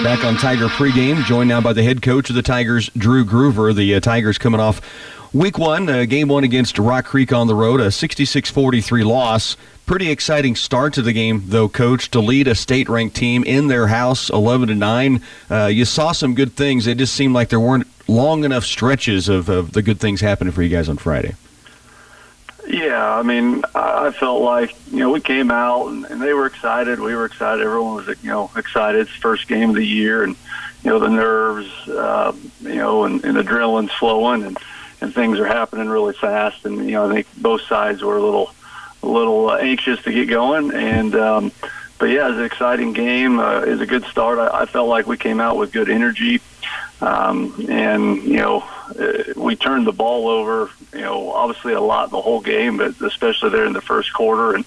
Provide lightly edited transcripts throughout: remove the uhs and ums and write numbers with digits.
Back on Tiger pregame, joined now by the head coach of the Tigers, Drew Groover. The Tigers coming off Week 1, Game 1 against Rock Creek on the road, a 66-43 loss. Pretty exciting start to the game, though, Coach, to lead a state-ranked team in their house, 11-9. You saw some good things. It just seemed like there weren't long enough stretches of the good things happening for you guys on Friday. Yeah, I mean, I felt like, we came out and they were excited. We were excited. Everyone was, excited. It's the first game of the year, and, the nerves, and adrenaline's flowing, and things are happening really fast. And, I think both sides were a little anxious to get going. And, but yeah, it was an exciting game. It was a good start. I felt like we came out with good energy. We turned the ball over, obviously a lot the whole game, but especially there in the first quarter,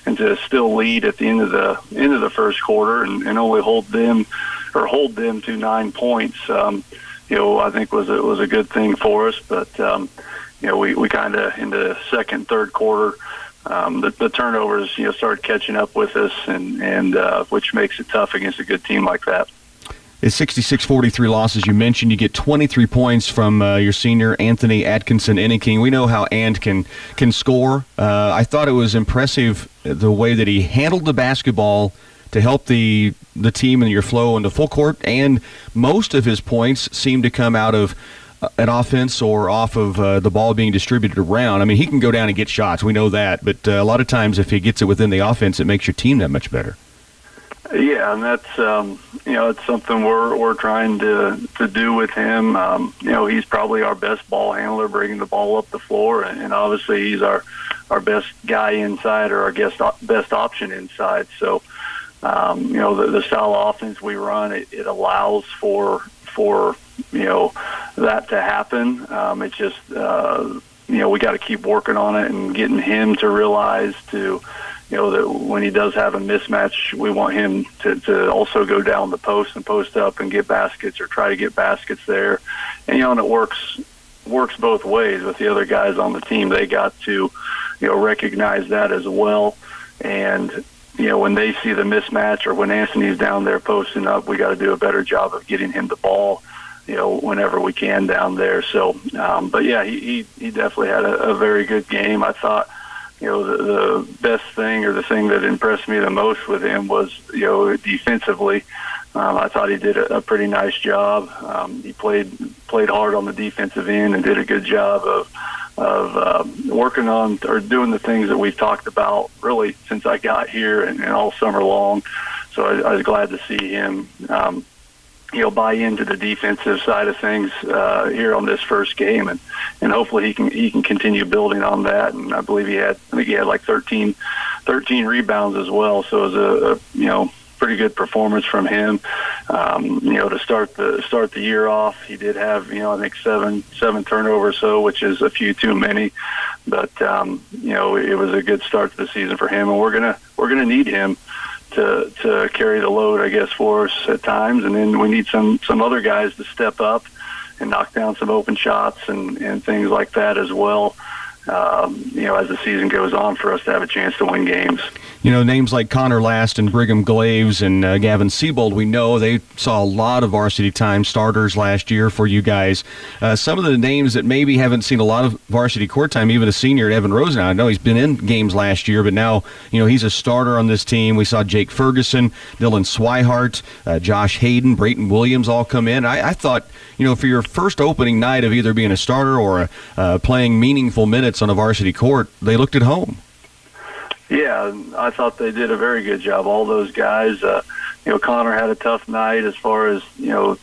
and to still lead at the end of the first quarter and only hold them to 9 points, I think was a good thing for us. But we kind of in the second, third quarter, the turnovers started catching up with us, and which makes it tough against a good team like that. It's 66-43 loss, as you mentioned. You get 23 points from your senior, Anthony Atkinson-Enneking. We know how Ant can score. I thought it was impressive the way that he handled the basketball to help the team in your flow into full court, and most of his points seem to come out of an offense or off of the ball being distributed around. I mean, he can go down and get shots. We know that. But a lot of times if he gets it within the offense, it makes your team that much better. Yeah, and that's it's something we're trying to do with him. He's probably our best ball handler, bringing the ball up the floor, and obviously he's our best guy inside, or our best option inside. So, the style of offense we run, it allows for that to happen. It's just we got to keep working on it and getting him to realize that when he does have a mismatch, we want him to also go down the post and post up and get baskets, or try to get baskets there. And, and it works both ways with the other guys on the team. They got to, recognize that as well. And, when they see the mismatch, or when Anthony's down there posting up, we got to do a better job of getting him the ball, whenever we can down there. So, but yeah, he definitely had a very good game. I thought, the best thing, or the thing that impressed me the most with him was, defensively. I thought he did a pretty nice job. He played hard on the defensive end and did a good job of working on, or doing the things that we've talked about really since I got here and all summer long. So I was glad to see him, buy into the defensive side of things here on this first game, and hopefully he can continue building on that. And I believe he had like 13 rebounds as well. So it was a pretty good performance from him. To start the year off, he did have I think seven turnovers, which is a few too many. But it was a good start to the season for him, and we're gonna need him to carry the load, I guess, for us at times. And then we need some other guys to step up and knock down some open shots and things like that as well, as the season goes on, for us to have a chance to win games. Names like Connor Last and Brigham Glaves and Gavin Siebold, we know they saw a lot of varsity time, starters last year for you guys. Some of the names that maybe haven't seen a lot of varsity court time, even a senior, Evan Rosen. I know he's been in games last year, but now, he's a starter on this team. We saw Jake Ferguson, Dylan Swihart, Josh Hayden, Brayton Williams all come in. I thought, for your first opening night of either being a starter or playing meaningful minutes on a varsity court, they looked at home. Yeah, I thought they did a very good job. All those guys, Connor had a tough night as far as,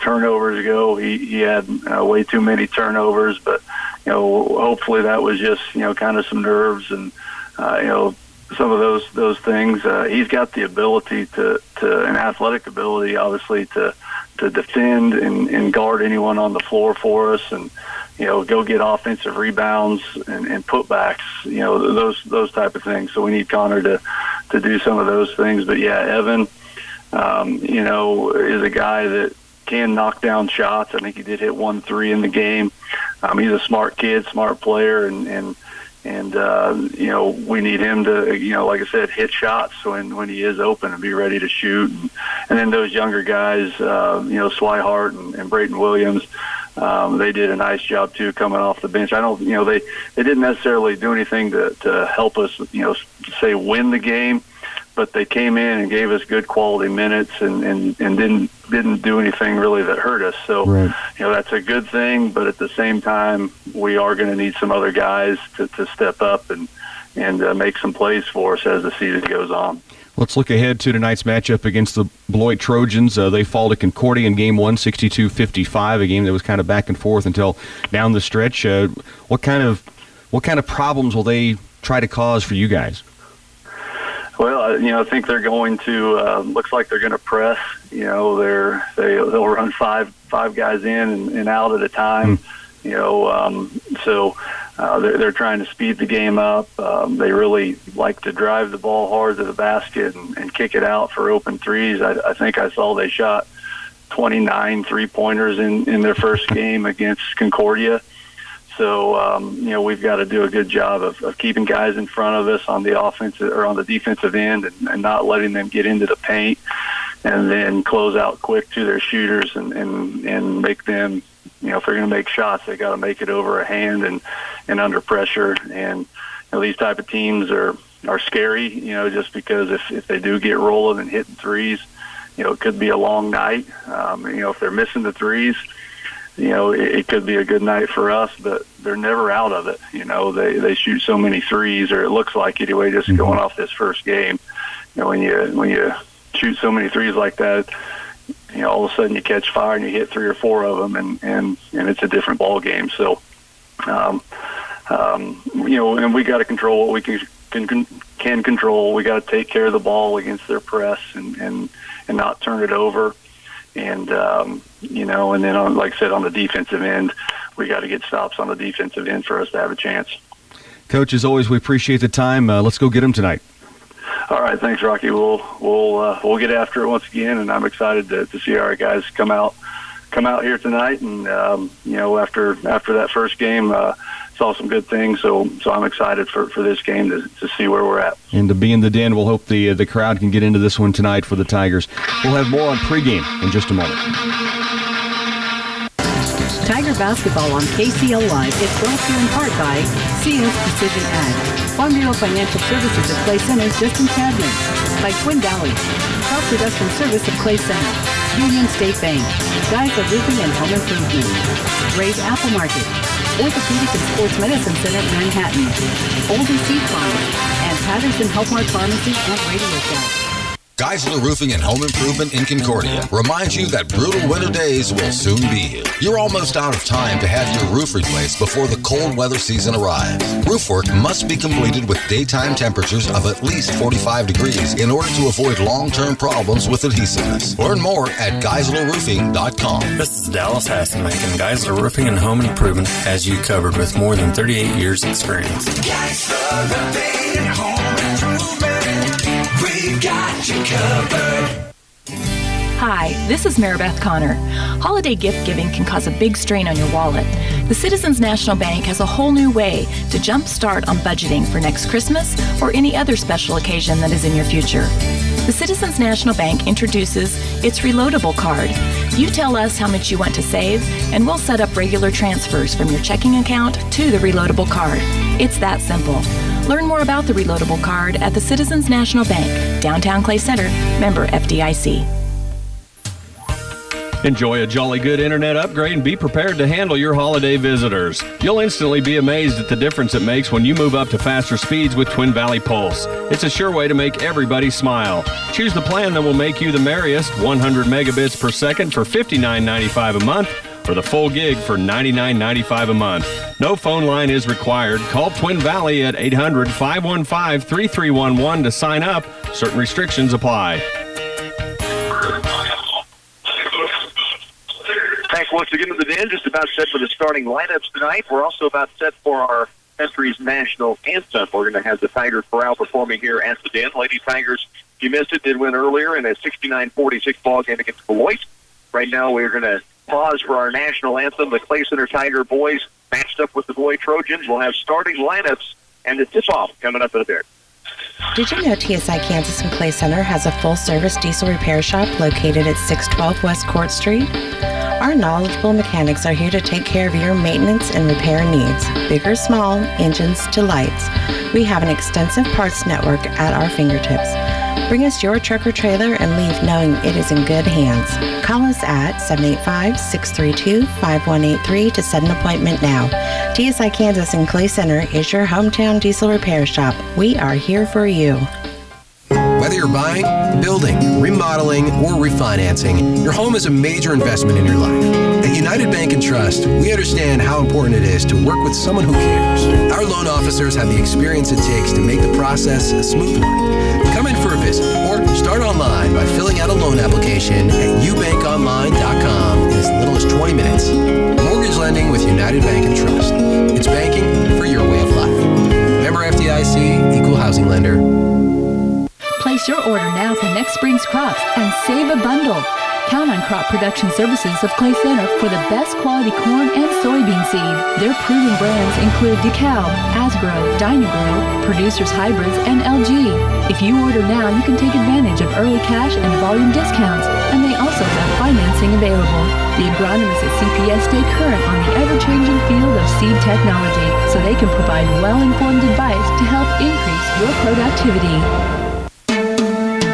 turnovers go. He had way too many turnovers, but, hopefully that was just, kind of some nerves and, some of those things. He's got the ability to an athletic ability, obviously, to defend and guard anyone on the floor for us, and go get offensive rebounds and putbacks, those type of things. So we need Connor to do some of those things. But yeah, Evan, is a guy that can knock down shots. I think he did hit 1 3 in the game. He's a smart kid, smart player, and And we need him to, like I said, hit shots when he is open and be ready to shoot. And then those younger guys, Swihart and Brayton Williams, they did a nice job too coming off the bench. I don't, they didn't necessarily do anything to help us, say win the game, but they came in and gave us good quality minutes and didn't do anything really that hurt us. So, right. That's a good thing, but at the same time, we are going to need some other guys to step up and make some plays for us as the season goes on. Let's look ahead to tonight's matchup against the Beloit Trojans. They fall to Concordia in Game 1, 62-55, a game that was kind of back and forth until down the stretch. What kind of problems will they try to cause for you guys? Well, I think they're going to. Looks like they're going to press. They'll run five guys in and out at a time. So they're trying to speed the game up. They really like to drive the ball hard to the basket and kick it out for open threes. I think I saw they shot 29 3-pointers in their first game against Concordia. So, we've got to do a good job of keeping guys in front of us on the offensive or on the defensive end and not letting them get into the paint, and then close out quick to their shooters and make them, if they're going to make shots, they got to make it over a hand and under pressure. And these type of teams are scary, just because if they do get rolling and hitting threes, it could be a long night. If they're missing the threes, it could be a good night for us, but they're never out of it. They shoot so many threes, or it looks like anyway, just going off this first game. When you shoot so many threes like that, all of a sudden you catch fire and you hit 3 or 4 of them, and it's a different ball game. So, and we got to control what we can control. We got to take care of the ball against their press and not turn it over. And, and then, like I said, on the defensive end, we got to get stops on the defensive end for us to have a chance. Coach, as always, we appreciate the time. Let's go get them tonight. All right, thanks, Rocky. We'll get after it once again, and I'm excited to see our guys come out here tonight. And after that first game, saw some good things. So I'm excited for this game to see where we're at. And to be in the den, we'll hope the crowd can get into this one tonight for the Tigers. We'll have more on pregame in just a moment. Tiger basketball on KCLY is brought to you in part by CS Precision Ag, Farm Bureau Financial Services at Clay Center, just in Cadman, by Twin Valley, Crop Production Service at Clay Center, Union State Bank, Geisler Roofing and Home Improvement, Ray's Apple Market, Orthopedic and Sports Medicine Center, Manhattan, Oldie Seed Farm, and Patterson Health Mart Pharmacy and Radio Shack. Geisler Roofing and Home Improvement in Concordia reminds you that brutal winter days will soon be here. You're almost out of time to have your roof replaced before the cold weather season arrives. Roof work must be completed with daytime temperatures of at least 45 degrees in order to avoid long-term problems with adhesiveness. Learn more at GeislerRoofing.com. This is Dallas Hasselmack, and Geisler Roofing and Home Improvement has you covered with more than 38 years experience. Geisler Roofing and Home Improvement. We got you covered. Hi, this is Maribeth Connor. Holiday gift giving can cause a big strain on your wallet. The Citizens National Bank has a whole new way to jumpstart on budgeting for next Christmas or any other special occasion that is in your future. The Citizens National Bank introduces its Reloadable Card. You tell us how much you want to save, and we'll set up regular transfers from your checking account to the Reloadable Card. It's that simple. Learn more about the Reloadable Card at the Citizens National Bank, downtown Clay Center, member FDIC. Enjoy a jolly good internet upgrade and be prepared to handle your holiday visitors. You'll instantly be amazed at the difference it makes when you move up to faster speeds with Twin Valley Pulse. It's a sure way to make everybody smile. Choose the plan that will make you the merriest, 100 megabits per second for $59.95 a month, or the full gig for $99.95 a month. No phone line is required. Call Twin Valley at 800-515-3311 to sign up. Certain restrictions apply. Thanks once again to the Den. Just about set for the starting lineups tonight. We're also about set for our country's national anthem. We're going to have the Tiger Chorale performing here at the Den. Lady Tigers, if you missed it, did win earlier in a 69-46 ball game against Beloit. Right now we're going to pause for our national anthem. The Clay Center Tiger boys matched up with the Beloit Trojans. We'll have starting lineups and the tip-off coming up in a bit. Did you know TSI Kansas and Clay Center has a full-service diesel repair shop located at 612 West Court Street? Our knowledgeable mechanics are here to take care of your maintenance and repair needs, big or small, engines to lights. We have an extensive parts network at our fingertips. Bring us your truck or trailer and leave knowing it is in good hands. Call us at 785-632-5183 to set an appointment now. TSI Kansas and Clay Center is your hometown diesel repair shop. We are here for you. Whether you're buying, building, remodeling, or refinancing, your home is a major investment in your life. At United Bank and Trust, we understand how important it is to work with someone who cares. Our loan officers have the experience it takes to make the process a smooth one. Come in for a visit or start online by filling out a loan application at ubankonline.com in as little as 20 minutes. Mortgage lending with United Bank and Trust. It's banking for your way of life. Member FDIC, Equal Housing Lender. Place your order now for next spring's crops and save a bundle. Count on Crop Production Services of Clay Center for the best quality corn and soybean seed. Their proven brands include DeKalb, Asgrow, Dynagrow, Producers Hybrids, and LG. If you order now, you can take advantage of early cash and volume discounts, and they also have financing available. The agronomists at CPS stay current on the ever-changing field of seed technology, so they can provide well-informed advice to help increase your productivity.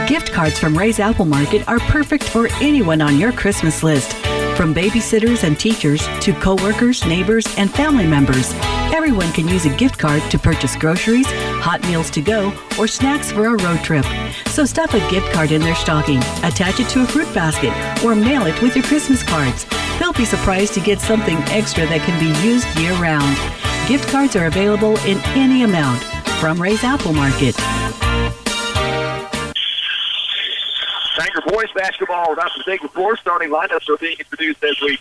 Gift cards from Ray's Apple Market are perfect for anyone on your Christmas list. From babysitters and teachers to co-workers, neighbors, and family members, everyone can use a gift card to purchase groceries, hot meals to go, or snacks for a road trip. So stuff a gift card in their stocking, attach it to a fruit basket, or mail it with your Christmas cards. They'll be surprised to get something extra that can be used year-round. Gift cards are available in any amount from Ray's Apple Market. Tiger boys basketball without the take before. Starting lineups are being introduced as we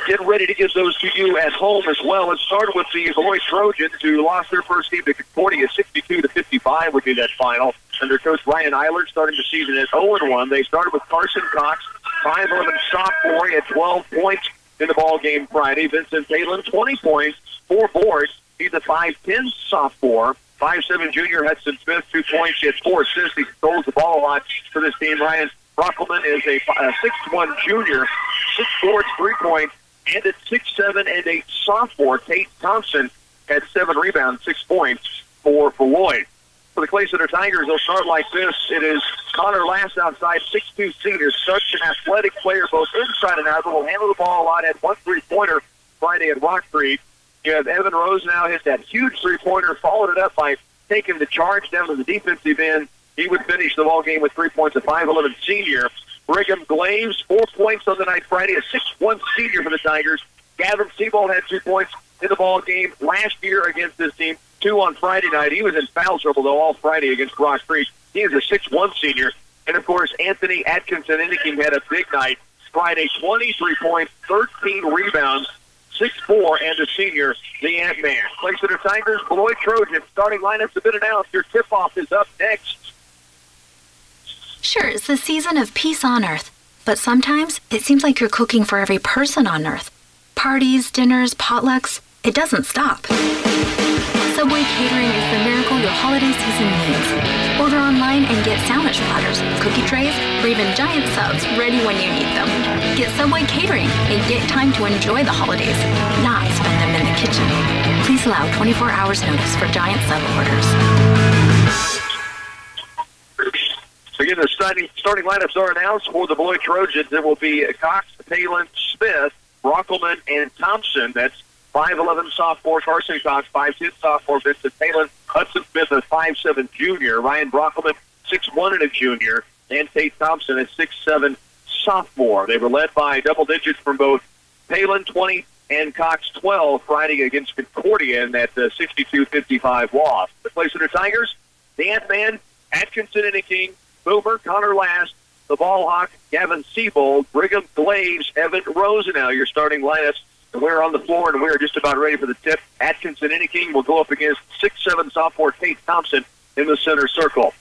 get ready to give those to you at home as well. It started with the Beloit Trojans, who lost their first game to Concordia 62-55 would be that final. Under Coach Ryan Eiler, starting the season at 0-1. They started with Carson Cox, 5'11" sophomore. He had 12 points in the ball game Friday. Vincent Palin, 20 points, 4 boards. He's a 5'10" sophomore. 5'7" junior Hudson Smith, 2 points, he has 4 assists. He throws the ball a lot for this team. Ryan Brockelman is a 6'1" junior, 6 boards, 3 points, and at 6'7" and a sophomore. Tate Thompson had 7 rebounds, 6 points for Beloit. For the Clay Center Tigers, they'll start like this. It is Connor Last outside, 6'2" senior, such an athletic player, both inside and out. Will handle the ball a lot, had 1 3-pointer Friday at Rock Creek. You have Evan Rose now hit that huge 3-pointer, followed it up by taking the charge down to the defensive end. He would finish the ball game with 3 points, a 5'11" senior. Brigham Glaves, 4 points on the night Friday, a 6'1" senior for the Tigers. Gavin Seabold had 2 points in the ball game last year against this team, 2 on Friday night. He was in foul trouble, though, all Friday against Rock Creek. He is a 6'1" senior. And, of course, Anthony Atkinson-Inniking had a big night Friday, 23 points, 13 rebounds, 6'4", and a senior, the Ant-Man. Clay Center Tigers, Beloit Trojans. Starting lineups have been announced. Your tip-off is up next. Sure, it's the season of peace on Earth. But sometimes it seems like you're cooking for every person on Earth. Parties, dinners, potlucks, it doesn't stop. Subway Catering is the miracle your holiday season needs. Order online and get sandwich platters, cookie trays, or even giant subs ready when you need them. Get Subway Catering and get time to enjoy the holidays, not spend them in the kitchen. Please allow 24 hours notice for giant sub orders. Again, the starting lineups are announced for the Beloit Trojans. It will be Cox, Palin, Smith, Brockelman, and Thompson. That's 5'11" sophomore Carson Cox, 5'10" sophomore Vincent Palin, Hudson Smith, a 5'7" junior, Ryan Brockelman, 6'1" and a junior, and Tate Thompson, a 6'7" sophomore. They were led by double digits from both Palin, 20, and Cox, 12, Friday against Concordia in that 62-55 loss. The Clay Center Tigers, the Ant-Man, Atkinson-Inniking, Boomer, Connor Last, the Ball Hawk, Gavin Seabold, Brigham Glaves, Evan Rosenau, your starting lineups. And we're on the floor, and we're just about ready for the tip. Atkinson-Inniking will go up against 6'7" sophomore Tate Thompson in the center circle.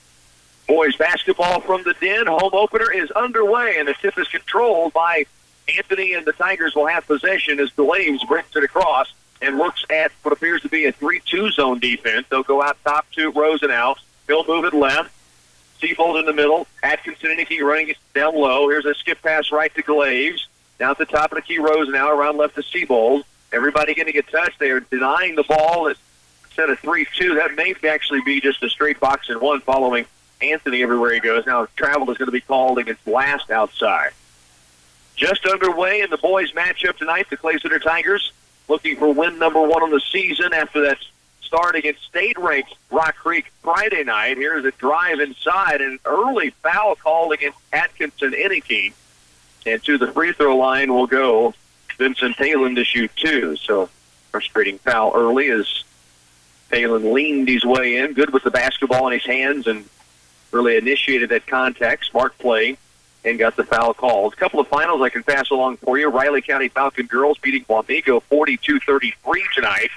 Boys basketball from the Den. Home opener is underway, and the tip is controlled by Anthony, and the Tigers will have possession as Glaves brings it across. and looks at what appears to be a 3-2 zone defense. They'll go out top to Rosenau. He'll move it left. Seabold in the middle. Atkinson and Icky running it down low. Here's a skip pass right to Glaves. Down at the top of the key, Rosenau. Around left to Seabold. Everybody going to get touched. They are denying the ball. Instead of 3-2, that may actually be just a straight box and one following Anthony everywhere he goes. Now travel is going to be called against Last outside. Just underway in the boys' matchup tonight, the Clay Center Tigers looking for win number 1 on the season after that start against state-ranked Rock Creek Friday night. Here's a drive inside, and an early foul called against Atkinson Eneke. And to the free throw line will go Vincent Palin to shoot 2. So frustrating foul early as Palin leaned his way in, good with the basketball in his hands, and really initiated that contact. Smart play, and got the foul called. A couple of finals I can pass along for you. Riley County Falcon girls beating Wamego 42-33 tonight.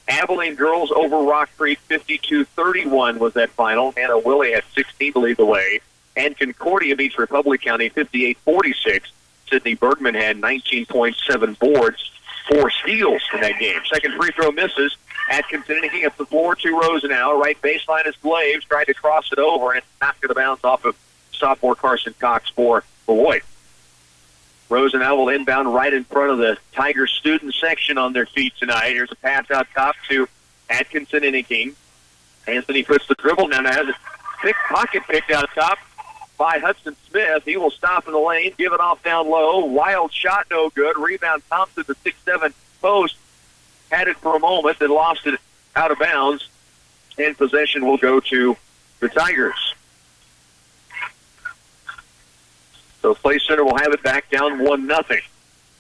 Abilene girls over Rock Creek 52-31 was that final. Hannah Willie had 16 to lead the way. And Concordia beats Republic County 58-46. Sydney Bergman had 19.7 boards, 4 steals in that game. Second free throw misses. Atkinson Eneke up the floor to Rosenau. Right baseline is Glaves. Tried to cross it over and knocked it bounce off of sophomore Carson Cox for Beloit. Rosenau will inbound right in front of the Tigers student section on their feet tonight. Here's a pass out top to Atkinson Eneke. Anthony puts the dribble down. Has a thick pocket picked out top by Hudson Smith. He will stop in the lane, give it off down low. Wild shot, no good. Rebound Thompson, the 6'7" post. Had it for a moment, then lost it out of bounds. And possession will go to the Tigers. So Clay Center will have it back down 1-0.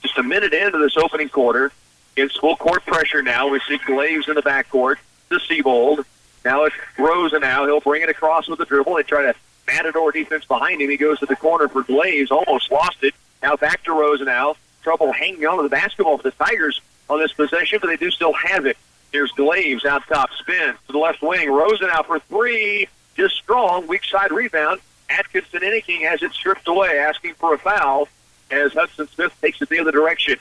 Just a minute into this opening quarter. Against full court pressure now. We see Glaves in the backcourt to Seabold. Now it's Rosenau. He'll bring it across with the dribble. They try to Matador defense behind him. He goes to the corner for Glaves. Almost lost it. Now back to Rosenau. Trouble hanging on to the basketball for the Tigers on this possession, but they do still have it. Here's Glaves out top. Spin to the left wing. Rosenau for 3. Just strong. Weak side rebound. Atkinson Eneke has it stripped away, asking for a foul as Hudson Smith takes it the other direction.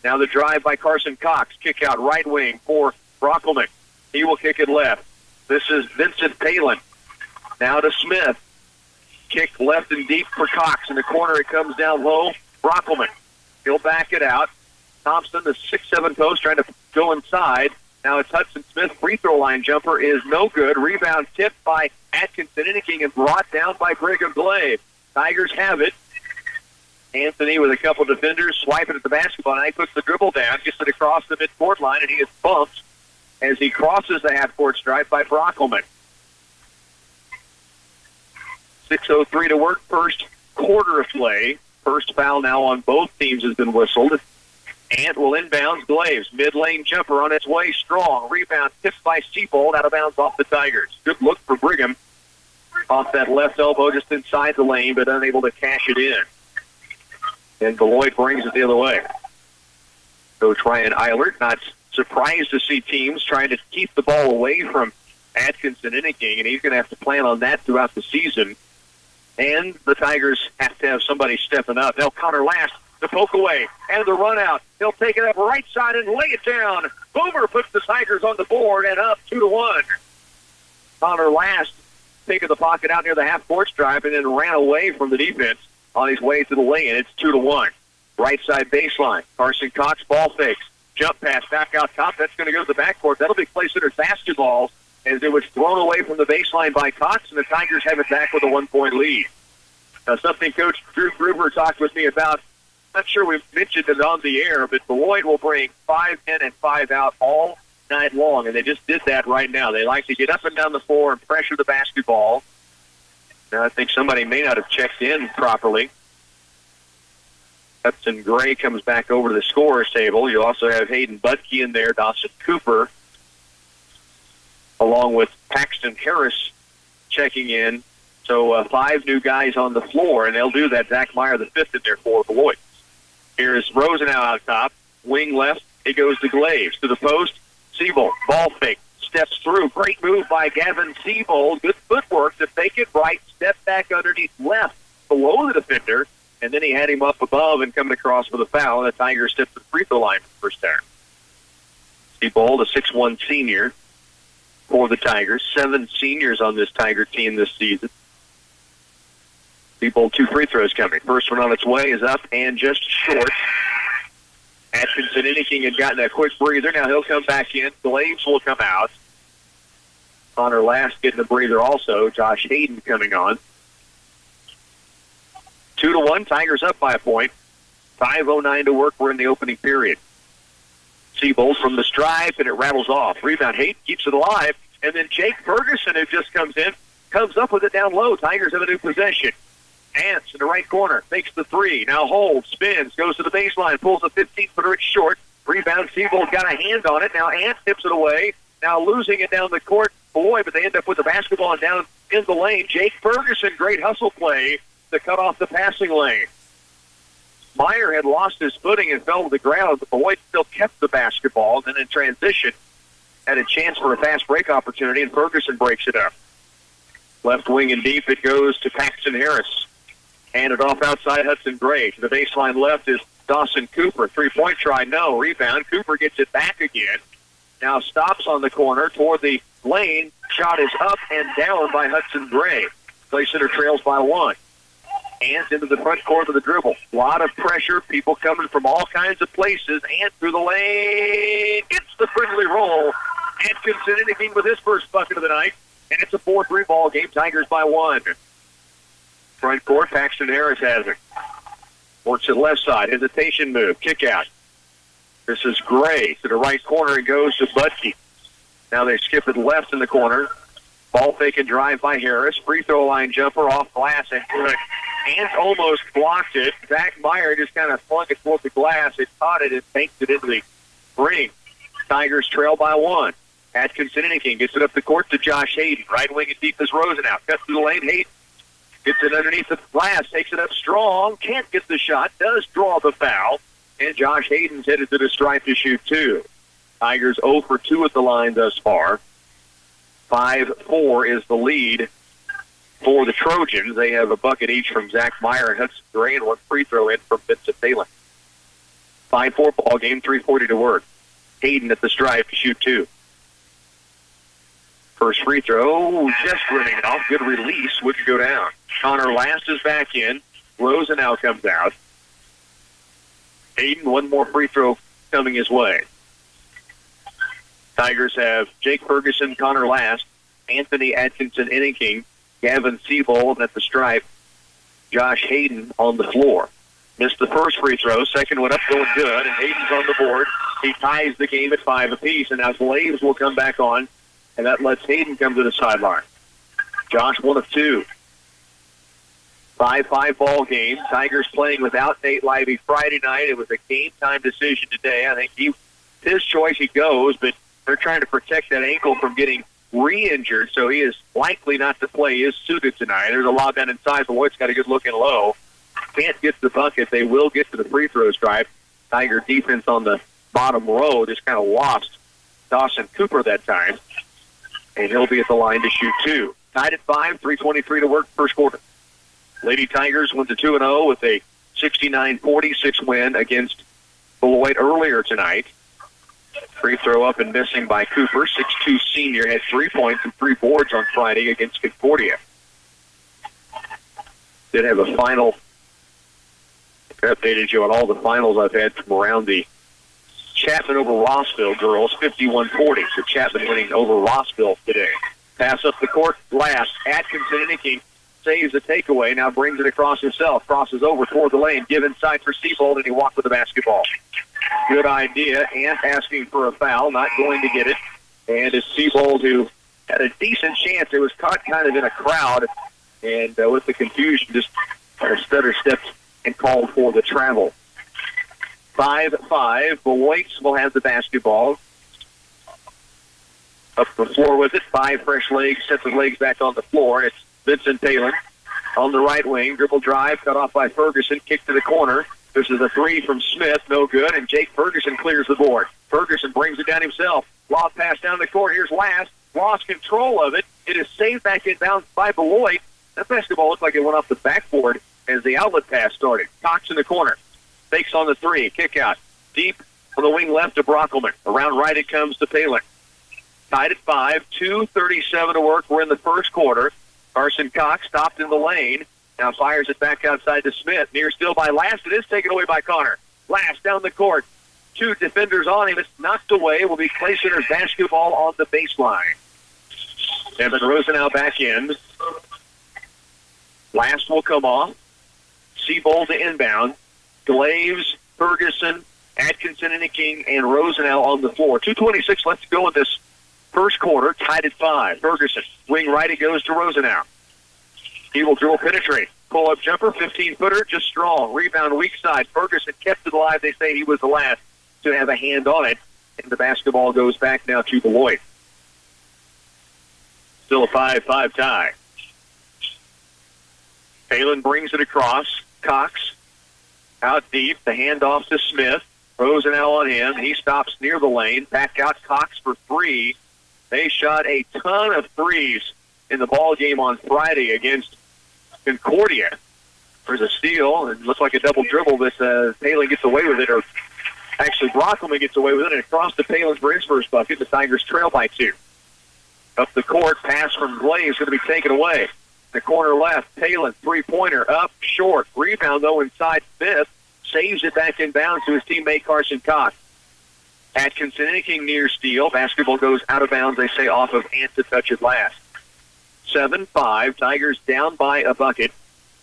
Now the drive by Carson Cox. Kick out right wing for Brockelman. He will kick it left. This is Vincent Palin. Now to Smith. Kick left and deep for Cox. In the corner it comes down low. Brockelman. He'll back it out. Thompson, the 6'7" post, trying to go inside. Now it's Hudson Smith. Free throw line jumper is no good. Rebound tipped by Atkinson Eneke and brought down by Brigham Glade. Tigers have it. Anthony with a couple defenders swiping at the basketball. Now he puts the dribble down, gets it across the midcourt line, and he is bumped as he crosses the half-court stripe by Brockelman. 6:03 to work. First quarter of play. First foul now on both teams has been whistled. Ant will inbounds. Glaves. Mid-lane jumper on its way. Strong. Rebound tipped by Seabold. Out of bounds off the Tigers. Good look for Brigham. Off that left elbow just inside the lane, but unable to cash it in. And Beloit brings it the other way. Coach Ryan Eilert not surprised to see teams trying to keep the ball away from Atkinson Eneke, and he's going to have to plan on that throughout the season. And the Tigers have to have somebody stepping up. Now Connor Last, the poke away, and the run out. He'll take it up right side and lay it down. Boomer puts the Tigers on the board and up 2-1. Connor Last taking the pocket out near the half-court stripe and then ran away from the defense on his way to the lane. It's 2-1. Right side baseline. Carson Cox ball fakes. Jump pass back out top. That's going to go to the backcourt. That'll be Clay Center's basketball as it was thrown away from the baseline by Cox, and the Tigers have it back with a 1-point lead. Now, something Coach Drew Gruber talked with me about, not sure we've mentioned it on the air, but Beloit will bring 5 in and 5 out all night long, and they just did that right now. They like to get up and down the floor and pressure the basketball. Now, I think somebody may not have checked in properly. Hudson Gray comes back over to the scorer's table. You also have Hayden Budke in there, Dawson Cooper, along with Paxton Harris checking in. So 5 new guys on the floor, and they'll do that. Zach Meyer, the 5th in there for Beloit. Here's Rosenau out top. Wing left. It goes to Glaves. To the post. Seabold. Ball fake. Steps through. Great move by Gavin Seabold. Good footwork to fake it right. Step back underneath left below the defender. And then he had him up above and coming across with a foul. And the Tigers stepped to the free throw line for the first time. Seabold, a 6'1" senior for the Tigers. 7 seniors on this Tiger team this season. Seabold, 2 free throws coming. First one on its way is up and just short. Atkinson Inniking had gotten a quick breather. Now he'll come back in. Glaves will come out. Connor Last getting a breather also. Josh Hayden coming on. 2-1. Tigers up by a point. 5:09 to work. We're in the opening period. Seabold from the stripe, and it rattles off. Rebound. Hayden keeps it alive. And then Jake Ferguson, who just comes in, comes up with it down low. Tigers have a new possession. Ants in the right corner. Makes the 3. Now holds. Spins. Goes to the baseline. Pulls a 15-footer. It's short. Rebound. Seabold got a hand on it. Now Ants tips it away. Now losing it down the court. Boy, but they end up with the basketball and down in the lane. Jake Ferguson, great hustle play to cut off the passing lane. Meyer had lost his footing and fell to the ground, but Beloit still kept the basketball. Then in transition, had a chance for a fast break opportunity, and Ferguson breaks it up. Left wing and deep, it goes to Paxton Harris. Handed off outside Hudson Gray. To the baseline left is Dawson Cooper. 3-point try, no. Rebound. Cooper gets it back again. Now stops on the corner toward the lane. Shot is up and down by Hudson Gray. Play center trails by 1. Hands into the front court of the dribble. A lot of pressure. People coming from all kinds of places. And through the lane. Gets the friendly roll. Atkinson Inniking with his first bucket of the night. And it's a 4-3 ball game. Tigers by 1. Front court. Paxton Harris has it. Works it left side. Hesitation move. Kick out. This is Gray to the right corner and goes to Budke. Now they skip it left in the corner. Ball fake and drive by Harris. Free throw line jumper off glass and good. Ant almost blocked it. Zach Meyer just kind of flung it toward the glass. It caught it and banked it into the ring. Tigers trail by 1. Atkinson Inniking gets it up the court to Josh Hayden. Right wing and deep is Rosenau. Cuts through the lane. Hayden gets it underneath the glass. Takes it up strong. Can't get the shot. Does draw the foul. And Josh Hayden's headed to the stripe to shoot 2. Tigers 0 for 2 at the line thus far. 5-4 is the lead for the Trojans. They have a bucket each from Zach Meyer and Hudson Gray and 1 free throw in from Vincent Thalen. 5-4 ball game, 3:40 to work. Hayden at the stripe to shoot 2. First free throw, just running it off. Good release, would go down. Connor Last is back in. Rosenau comes out. Hayden, 1 more free throw coming his way. Tigers have Jake Ferguson, Connor Last, Anthony Atkinson Inniking, Gavin Seabold at the stripe, Josh Hayden on the floor. Missed the first free throw. Second one up, going good, and Hayden's on the board. He ties the game at 5 apiece, and now Glaves will come back on, and that lets Hayden come to the sideline. Josh, 1 of 2. 5-5 ball game. Tigers playing without Nate Lively Friday night. It was a game-time decision today. I think his choice, he goes, but they're trying to protect that ankle from getting re-injured, so he is likely not to play. He is suited tonight. There's a lob down inside. Beloit's got a good look in low. Can't get the bucket. They will get to the free throw stripe. Tiger defense on the bottom row just kind of lost Dawson Cooper that time, and he'll be at the line to shoot 2. Tied at 5, 3:23 to work first quarter. Lady Tigers went to 2-0 with a 69-46 win against Beloit earlier tonight. Free throw up and missing by Cooper. 6'2 senior had 3 points and 3 boards on Friday against Concordia. Did have a final. I updated you on all the finals I've had from around the Chapman over Rossville girls, 51-40. So Chapman winning over Rossville today. Pass up the court. Last. Atkinson Inniking saves the takeaway. Now brings it across himself. Crosses over toward the lane. Give inside for Seabold, and he walked with the basketball. Good idea. Ant asking for a foul. Not going to get it. And it's Seabold who had a decent chance. It was caught kind of in a crowd. And with the confusion, just kind of stutter stepped and called for the travel. 5-5. Beloit will have the basketball. Up the floor with it. 5 fresh legs. Sets the legs back on the floor. It's Vincent Taylor on the right wing. Dribble drive. Cut off by Ferguson. Kick to the corner. This is a 3 from Smith. No good. And Jake Ferguson clears the board. Ferguson brings it down himself. Lob pass down the court. Here's Last. Lost control of it. It is saved back in bounds by Beloit. That basketball looked like it went off the backboard as the outlet pass started. Cox in the corner. Fakes on the 3. Kick out. Deep On the wing left to Brockelman. Around right it comes to Palin. Tied at 5, 2:37 to work. We're in the first quarter. Carson Cox stopped in the lane. Now fires it back outside to Smith. Near still by Last. It is taken away by Connor. Last down the court. 2 defenders on him. It's knocked away. Will be Clay Center's basketball on the baseline. Evan Rosenau back in. Last will come off. Seabold to inbound. Glaves, Ferguson, Atkinson, and King, and Rosenau on the floor. 2:26 left to go in this first quarter. Tied at 5. Ferguson. Wing right, it goes to Rosenau. He will dribble penetrate. Pull-up jumper, 15-footer, just strong. Rebound weak side. Ferguson kept it alive. They say he was the last to have a hand on it. And the basketball goes back now to Beloit. Still a 5-5 tie. Palin brings it across. Cox out deep. The handoff to Smith. Rosenau on him. He stops near the lane. Back out Cox for 3. They shot a ton of threes in the ball game on Friday against Concordia. There's a steal. It looks like a double dribble that Palin gets away with it, or actually Brockelman gets away with it, and across to Palin for his first bucket. The Tigers trail by 2. Up the court, pass from Glaze going to be taken away. The corner left, Palin, three-pointer, up, short. Rebound, though, inside Smith. Saves it back in bounds to his teammate Carson Cox. Atkinson and King near steal. Basketball goes out of bounds, they say, off of Ant to touch it last. 7-5, Tigers down by a bucket.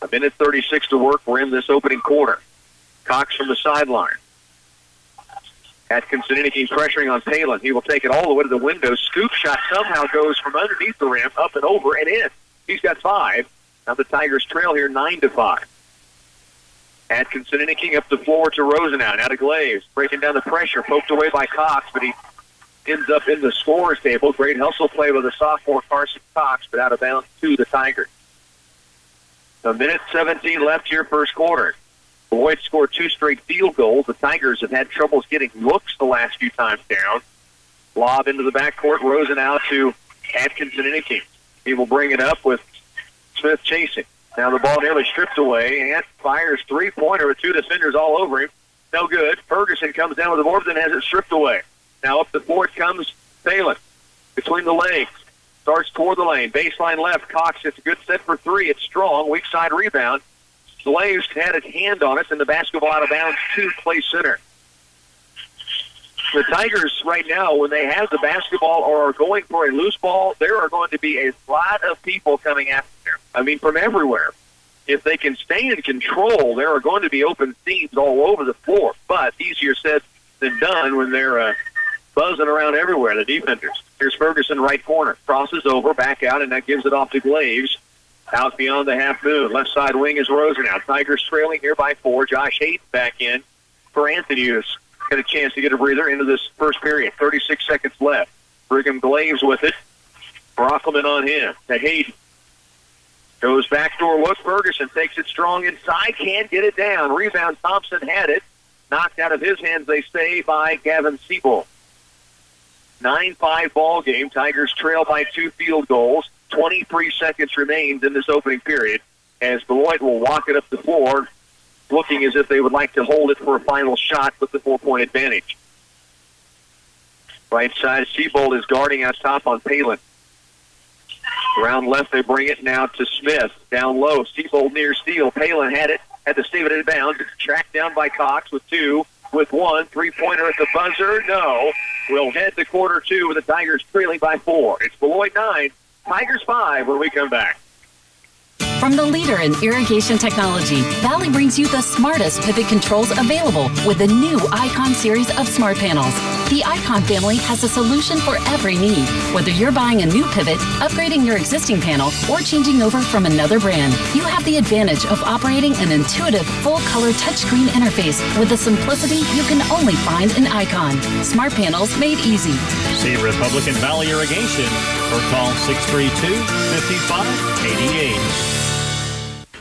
1:36 to work. We're in this opening quarter. Cox from the sideline. Atkinson and King pressuring on Palin. He will take it all the way to the window. Scoop shot somehow goes from underneath the rim, up and over, and in. He's got 5. Now the Tigers trail here 9-5. Atkinson and King up the floor to Rosenau. Now to Glaze. Breaking down the pressure. Poked away by Cox, but he ends up in the scorer's table. Great hustle play with the sophomore Carson Cox, but out of bounds to the Tigers. 1:17 left here first quarter. Beloit scored 2 straight field goals. The Tigers have had troubles getting looks the last few times down. Lob into the backcourt. Rosenau to Atkinson and King. He will bring it up with Smith chasing. Now the ball nearly stripped away. Ant fires three-pointer with 2 defenders all over him. No good. Ferguson comes down with the board and has it stripped away. Now up the floor comes Palin. Between the legs. Starts toward the lane. Baseline left. Cox gets a good set for 3. It's strong. Weak side rebound. Glaves had his hand on it, and the basketball out of bounds to Clay Center. The Tigers right now, when they have the basketball or are going for a loose ball, there are going to be a lot of people coming after them. I mean, from everywhere. If they can stay in control, there are going to be open seams all over the floor. But easier said than done when they're buzzing around everywhere, the defenders. Here's Ferguson, right corner. Crosses over, back out, and that gives it off to Glaves. Out beyond the half moon. Left side wing is Rosenau. Tigers trailing here by 4. Josh Hayden back in for Anthony, who's got a chance to get a breather into this first period. 36 seconds left. Brigham Glaves with it. Brockelman on him. To Hayden. Goes backdoor look. Ferguson takes it strong inside. Can't get it down. Rebound. Thompson had it. Knocked out of his hands, they say, by Gavin Siebel. 9-5 ball game. Tigers trail by 2 field goals. 23 seconds remains in this opening period as Beloit will walk it up the floor, looking as if they would like to hold it for a final shot with the 4-point advantage. Right side, Seabold is guarding out top on Palin. Around left, they bring it now to Smith. Down low, Seabold near steal. Palin had it, had to save it in bounds. It's tracked down by Cox with 2, with 1. 3-pointer at the buzzer, no. We'll head to quarter 2 with the Tigers trailing by 4. It's Beloit 9. Tigers 5 when we come back. From the leader in irrigation technology, Valley brings you the smartest pivot controls available with the new Icon series of smart panels. The Icon family has a solution for every need. Whether you're buying a new pivot, upgrading your existing panel, or changing over from another brand, you have the advantage of operating an intuitive, full-color touchscreen interface with the simplicity you can only find in Icon. Smart panels made easy. See Republican Valley Irrigation or call 632-5588.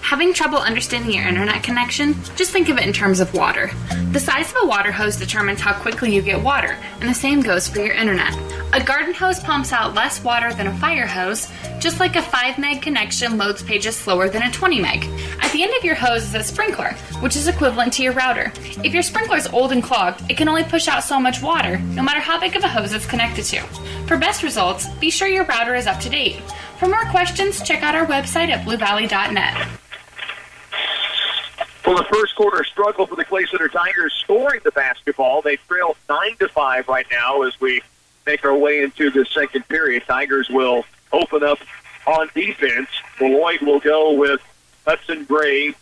Having trouble understanding your internet connection? Just think of it in terms of water. The size of a water hose determines how quickly you get water, and the same goes for your internet. A garden hose pumps out less water than a fire hose, just like a 5 meg connection loads pages slower than a 20 meg. At the end of your hose is a sprinkler, which is equivalent to your router. If your sprinkler is old and clogged, it can only push out so much water, no matter how big of a hose it's connected to. For best results, be sure your router is up to date. For more questions, check out our website at bluevalley.net. Well, the first quarter struggle for the Clay Center Tigers scoring the basketball. They trail 9-5 right now as we make our way into the second period. Tigers will open up on defense. Beloit will go with Hudson Gray,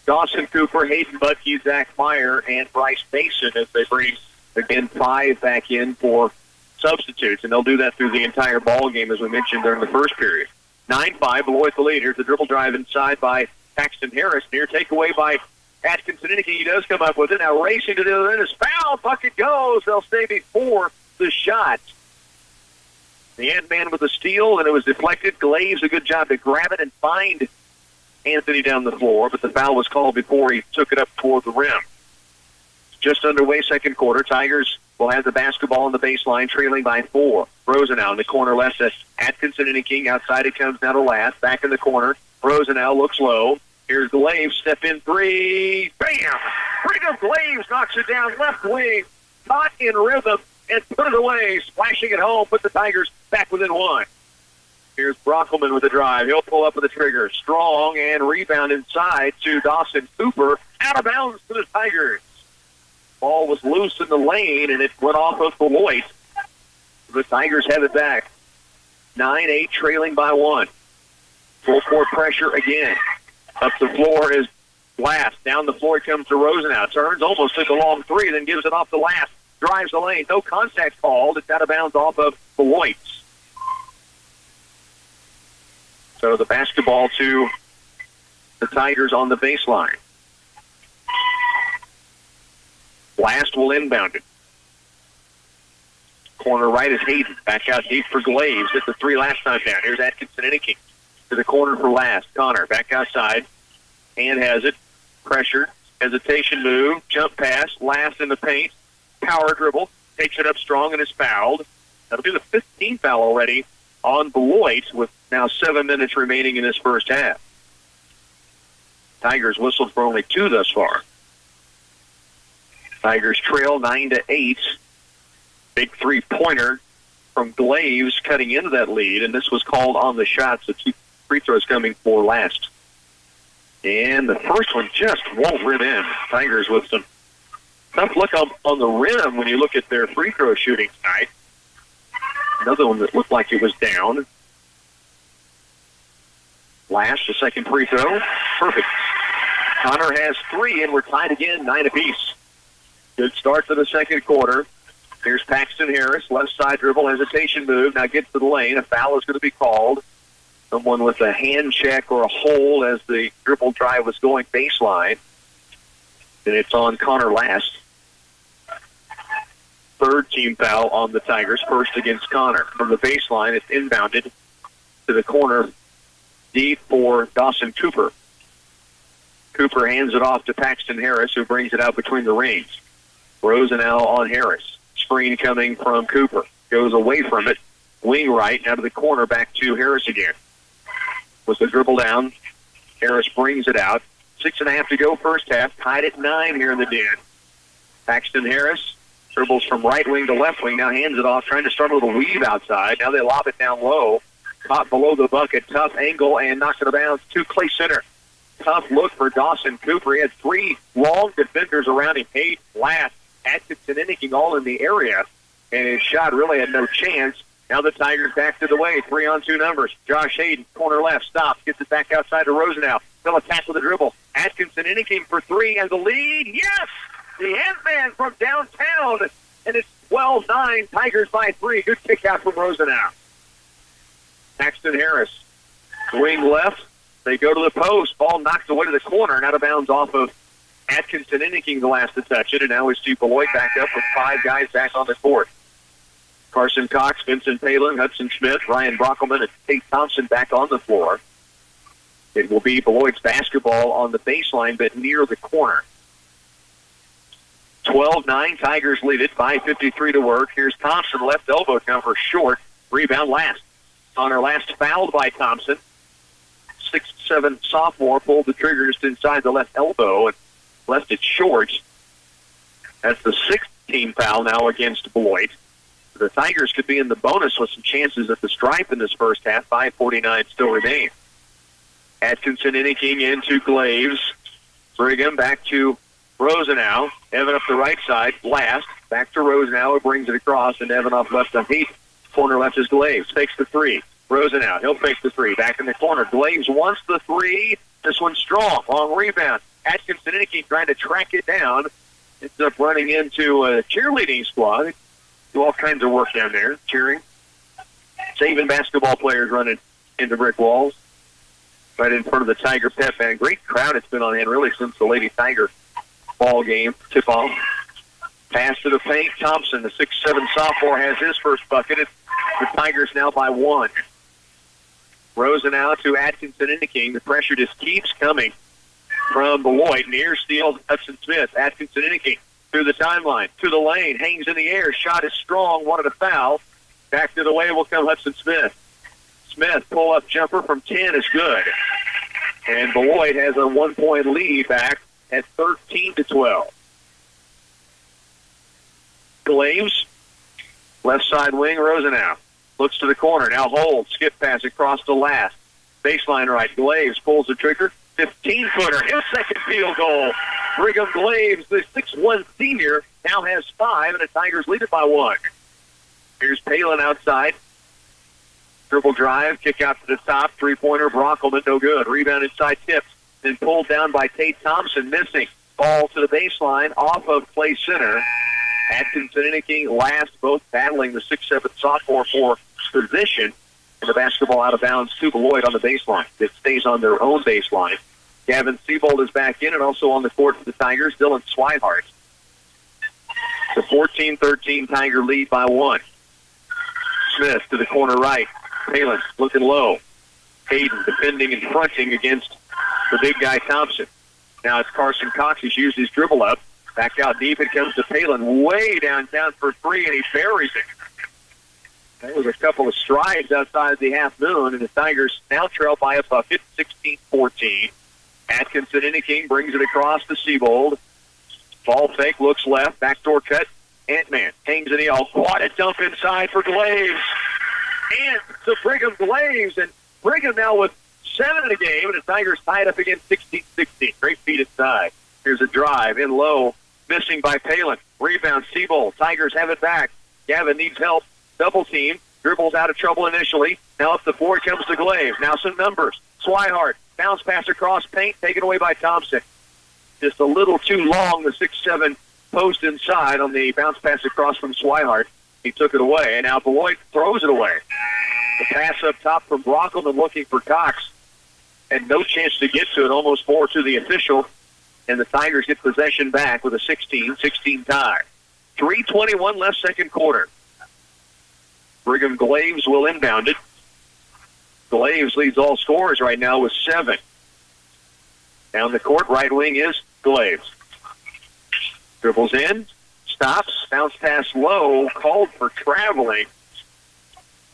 Dawson Cooper, Hayden Butke, Zach Meyer, and Bryce Mason as they bring, again, 5 back in for substitutes. And they'll do that through the entire ball game, as we mentioned during the first period. 9-5, Beloit the lead. Here's the dribble drive inside by Paxton Harris. Near takeaway by Atkinson. He does come up with it. Now racing to the other end is fouled. Bucket goes. They'll stay before the shot. The Ant-Man with the steal, and it was deflected. Glaves a good job to grab it and find Anthony down the floor, but the foul was called before he took it up toward the rim. Just underway second quarter. Tigers will have the basketball on the baseline, trailing by 4. Rosenau in the corner left to Atkinson and King. Outside it comes now to Last. Back in the corner. Rosenau looks low. Here's Glaves. Step in 3. Bam! Brigham Glaves knocks it down left wing. Caught in rhythm and put it away. Splashing it home. Put the Tigers back within 1. Here's Brockelman with the drive. He'll pull up with the trigger. Strong and rebound inside to Dawson Cooper. Out of bounds to the Tigers. Ball was loose in the lane, and it went off of Beloit. The Tigers have it back. 9-8, trailing by 1. Full court pressure again. Up the floor is Last. Down the floor comes to Rosenau. Turns, almost took a long 3, then gives it off to Last. Drives the lane. No contact called. It's out of bounds off of Beloit. So the basketball to the Tigers on the baseline. Last will inbound it. Corner right is Hayden. Back out deep for Glaves. Hit the 3 last time down. Here's Atkinson and King. To the corner for Last. Connor back outside. Hand has it. Pressure. Hesitation move. Jump pass. Last in the paint. Power dribble. Takes it up strong and is fouled. That'll be the 15th foul already on Beloit with now 7 minutes remaining in this first half. Tigers whistled for only 2 thus far. Tigers trail 9-8. Big 3-pointer from Glaves cutting into that lead, and this was called on the shot, so 2 free throws coming for Last. And the first one just won't rim in. Tigers with some tough look on the rim when you look at their free throw shooting tonight. Another one that looked like it was down. Last, the second free throw. Perfect. Connor has 3, and we're tied again, 9 apiece. Good start to the second quarter. Here's Paxton Harris, left side dribble, hesitation move. Now gets to the lane. A foul is going to be called. Someone with a hand check or a hold as the dribble drive was going baseline. And it's on Connor Last. Third team foul on the Tigers, first against Connor. From the baseline, it's inbounded to the corner deep for Dawson Cooper. Cooper hands it off to Paxton Harris, who brings it out between the rings. Rosenau on Harris. Screen coming from Cooper. Goes away from it. Wing right, out of the corner, back to Harris again. With the dribble down, Harris brings it out. 6.5 to go first half. Tied at 9 here in the Den. Paxton Harris dribbles from right wing to left wing. Now hands it off, trying to start a little weave outside. Now they lob it down low. Caught below the bucket. Tough angle and knocks it out of bounds to Clay Center. Tough look for Dawson Cooper. He had 3 long defenders around him. Hayden, Last, Atkinson, Inniking all in the area. And his shot really had no chance. Now the Tigers back to the way. 3-on-2 numbers. Josh Hayden, corner left, stops. Gets it back outside to Rosenau. Still attack with a dribble. Atkinson, Inniking for 3 and the lead. Yes! The Ant-Man from downtown. And it's 12-9. Tigers by 3. Good kick out from Rosenau. Paxton Harris. Wing left. They go to the post. Ball knocked away to the corner and out of bounds off of Atkinson, Inniking the last to touch it. And now we see Beloit back up with 5 guys back on the court. Carson Cox, Vincent Palin, Hudson Schmidt, Ryan Brockelman, and Tate Thompson back on the floor. It will be Beloit's basketball on the baseline, but near the corner. 12-9, Tigers lead it, 5:53 to work. Here's Thompson, left elbow jumper, short. Rebound last. Connor last fouled by Thompson. 6'7" sophomore pulled the trigger just inside the left elbow and left it short. That's the 16th foul now against Beloit. The Tigers could be in the bonus with some chances at the stripe in this first half. 5:49 still remain. Atkinson inking into Glaves. Brigham back to Rosenau. Evan up the right side. Blast. Back to Rosenau. It brings it across, and Evan off left on Heath. Corner left is Glaves. Fakes the three. Rosenau. He'll fake the three. Back in the corner. Glaves wants the three. This one's strong. Long rebound. Atkinson inking trying to track it down. Ends up running into a cheerleading squad. Do all kinds of work down there, cheering. Saving basketball players running into brick walls. Right in front of the Tiger pep band. Great crowd it's been on hand really since the Lady Tiger ball game tip-off. Pass to the paint. Thompson, the 6'7" sophomore, has his first bucket. The Tigers now by 1. Rosenau to Atkinson indicating the pressure just keeps coming from Beloit. Near steal, Hudson Smith. Atkinson indicating through the timeline, to the lane, hangs in the air. Shot is strong, wanted a foul. Back to the way will come Hudson Smith. Smith, pull-up jumper from 10 is good. And Beloit has a 1-point lead back at 13-12. Glaves, left side wing, Rosenau. Looks to the corner, now holds, skip pass across the last. Baseline right, Glaves pulls the trigger. 15-footer, his second field goal. Brigham Glaves, the 6'1" senior, now has 5, and the Tigers lead it by 1. Here's Palin outside. Dribble drive, kick out to the top, three-pointer, Brockelman, no good. Rebound inside tips, then pulled down by Tate Thompson, missing. Ball to the baseline, off of play center. Atkinson and King last, both battling the 6'7" sophomore for position. And the basketball out of bounds to Beloit on the baseline. It stays on their own baseline. Gavin Siebold is back in and also on the court for the Tigers, Dylan Swihart. The 14-13 Tiger lead by 1. Smith to the corner right. Palin looking low. Hayden defending and fronting against the big guy Thompson. Now it's Carson Cox. He's used his dribble up. Back out deep. It comes to Palin way downtown for 3, and he buries it. That was a couple of strides outside the half moon, and the Tigers now trail by a bucket, 16-14. Atkinson King brings it across to Siebold. Ball fake, looks left, backdoor cut. Ant-Man hangs it all. What a dump inside for Glaves. And to Brigham Glaves, and Brigham now with 7 in the game, and the Tigers tied up again 16-16. Great feed inside. Here's a drive in low, missing by Palin. Rebound, Siebold. Tigers have it back. Gavin needs help. Double team. Dribbles out of trouble initially. Now up the floor comes to Glaves. Now some numbers. Swihart. Bounce pass across paint. Taken away by Thompson. Just a little too long. The 6'7" post inside on the bounce pass across from Swihart. He took it away. And now Beloit throws it away. The pass up top from Brockelman looking for Cox. And no chance to get to it. Almost 4 to the official. And the Tigers get possession back with a 16-16 tie. 3:21 left second quarter. Brigham Glaves will inbound it. Glaves leads all scorers right now with 7. Down the court, right wing is Glaves. Dribbles in, stops, bounce pass low, called for traveling.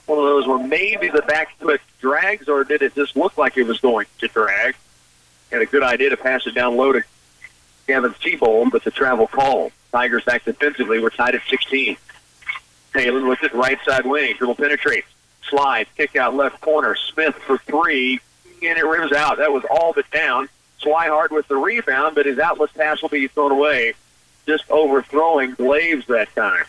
One of those where maybe the back foot drags, or did it just look like it was going to drag? Had a good idea to pass it down low to Gavin Siebold, but the travel called. Tigers back defensively. We're tied at 16. Palin with it, right side wing. Dribble penetrates. Slides, kick out left corner. Smith for 3, and it rims out. That was all but down. Swihart with the rebound, but his outlet pass will be thrown away. Just overthrowing Glaves that time.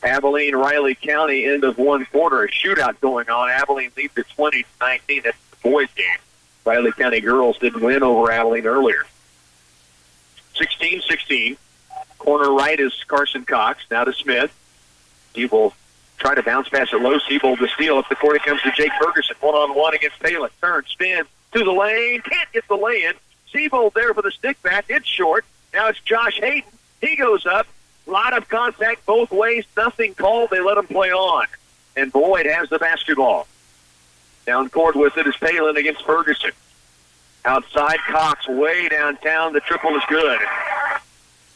Abilene, Riley County, end of one quarter. A shootout going on. Abilene leads at 20-19. That's the boys' game. Riley County girls did win over Abilene earlier. 16-16. Corner right is Carson Cox. Now to Smith. He will try to bounce pass it low. Siebold to steal. Up the court it comes to Jake Ferguson. One-on-one against Palin. Turn, spin to the lane. Can't get the lay-in. Siebold there for the stick back. It's short. Now it's Josh Hayden. He goes up. A lot of contact both ways. Nothing called. They let him play on. And Beloit has the basketball. Down court with it is Palin against Ferguson. Outside, Cox way downtown. The triple is good.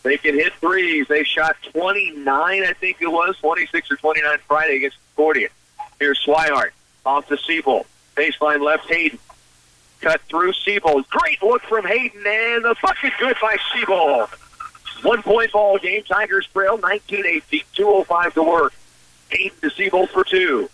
They can hit threes. They shot 29, I think it was, 26 or 29 Friday against Concordia. Here's Swihart off to Siebold. Baseline left, Hayden. Cut through Siebold. Great look from Hayden, and the bucket good by Siebold. 1 point ball game. Tigers trail 19-18. 2:05 to work. Hayden to Siebold for two.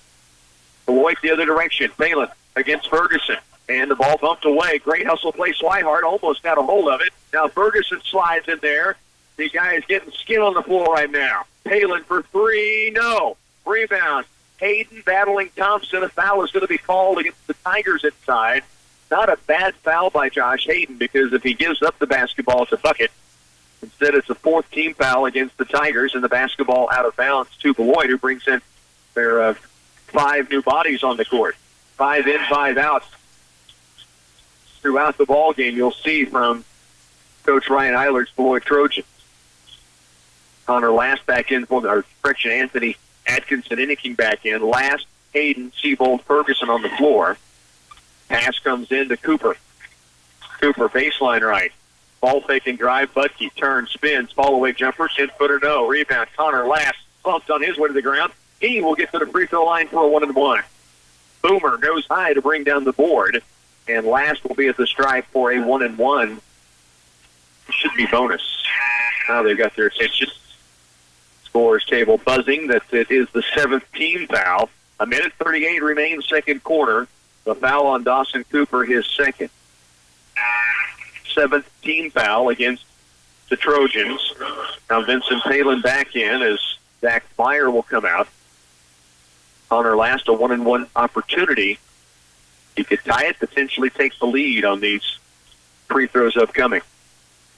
Beloit the other direction. Palin against Ferguson. And the ball bumped away. Great hustle play. Swihart almost got a hold of it. Now Ferguson slides in there. The guy is getting skin on the floor right now. Palin for three. No. Rebound. Hayden battling Thompson. A foul is going to be called against the Tigers inside. Not a bad foul by Josh Hayden, because if he gives up the basketball, it's a bucket. Instead, it's a fourth team foul against the Tigers, and the basketball out of bounds to Beloit, who brings in their 5 new bodies on the court. 5 in, 5 out. Throughout the ball game, you'll see from Coach Ryan Eilert's Beloit Trojans. Connor Last back in for the correction. Anthony Atkinson Inniking back in. Last, Hayden, Siebold, Ferguson on the floor. Pass comes in to Cooper. Cooper, baseline right. Ball fake and drive. Budke turns, spins, fall away jumper, 10-footer, no. Rebound. Connor Last bumped on his way to the ground. He will get to the free throw line for a 1-and-1. Boomer goes high to bring down the board, and Last will be at the stripe for a 1-and-1. Should be bonus. Now they've got their attention. Scores table buzzing that it is the 7th team foul. 1:38 remains, second quarter. The foul on Dawson Cooper, his second. 7th team foul against the Trojans. Now Vincent Palin back in as Zach Meyer will come out. Connor Last, a 1-and-1 opportunity. He could tie it, potentially take the lead on these free throws upcoming.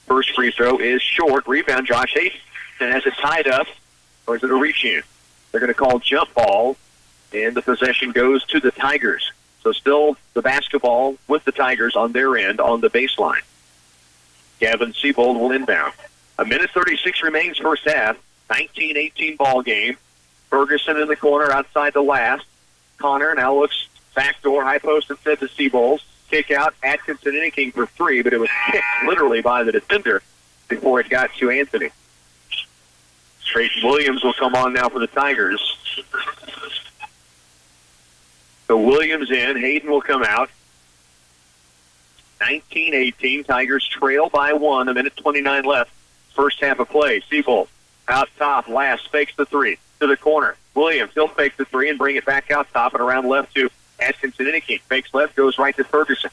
First free throw is short. Rebound, Josh Hayden. And has it tied up, or is it a reach-in? They're going to call jump ball, and the possession goes to the Tigers. So still the basketball with the Tigers on their end on the baseline. Gavin Siebold will inbound. 1:36 remains first half. 19-18 ball game. Ferguson in the corner outside the Last. Connor now looks backdoor, high post instead to Siebold. Kick out, Atkinson Inniking for three, but it was kicked literally by the defender before it got to Anthony. Trayton Williams will come on now for the Tigers. So Williams in, Hayden will come out. 19-18, Tigers trail by 1, 1:29 left. First half of play. Siebold out top, Last fakes the three to the corner. Williams, he'll fake the three and bring it back out top and around left to Atkinson Inniking. Fakes left, goes right to Ferguson.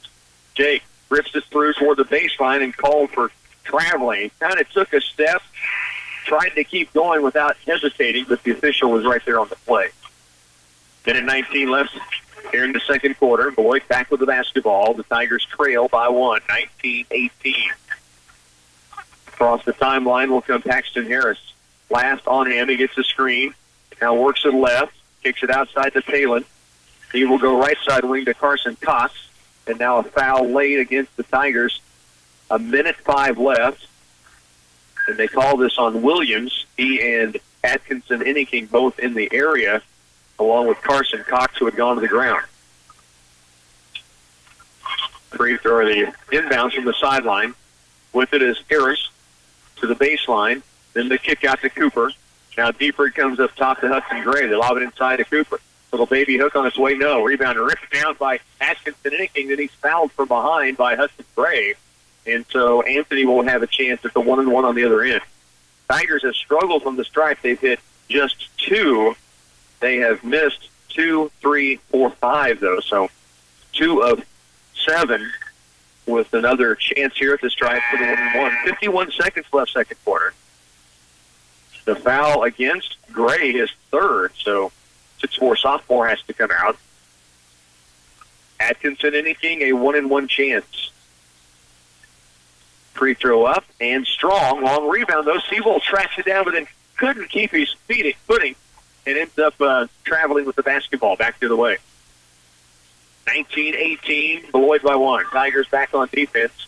Jake rips it through toward the baseline and called for traveling. Kind of took a step, tried to keep going without hesitating, but the official was right there on the play. 1:19 left here in the second quarter. Beloit back with the basketball. The Tigers trail by 1, 19-18. Across the timeline will come Paxton Harris. Last on him, he gets the screen. Now works it left, kicks it outside to Palin. He will go right side wing to Carson Cox. And now a foul late against the Tigers. 1:05 left. And they call this on Williams. He and Atkinson Inniking both in the area, along with Carson Cox, who had gone to the ground. Free throw, the inbounds from the sideline. With it is Harris to the baseline. Then the kick out to Cooper. Now deeper it comes up top to Hudson Gray. They lob it inside to Cooper. Little baby hook on its way. No. Rebound ripped down by Atkinson Inniking. Then he's fouled from behind by Hudson Gray. And so Anthony will have a chance at the 1-and-1 on the other end. Tigers have struggled from the stripe. They've hit just 2. They have missed 2, 3, 4, 5, though. So 2 of 7 with another chance here at the stripe for the 1-and-1. 51 seconds left, second quarter. The foul against Gray is third, so 6'4" sophomore has to come out. Atkinson Inniking, a 1-and-1 chance. Free throw up and strong. Long rebound, though. Siebold tracks it down, but then couldn't keep his footing and ends up traveling with the basketball back the other way. 19-18, Beloit by 1. Tigers back on defense.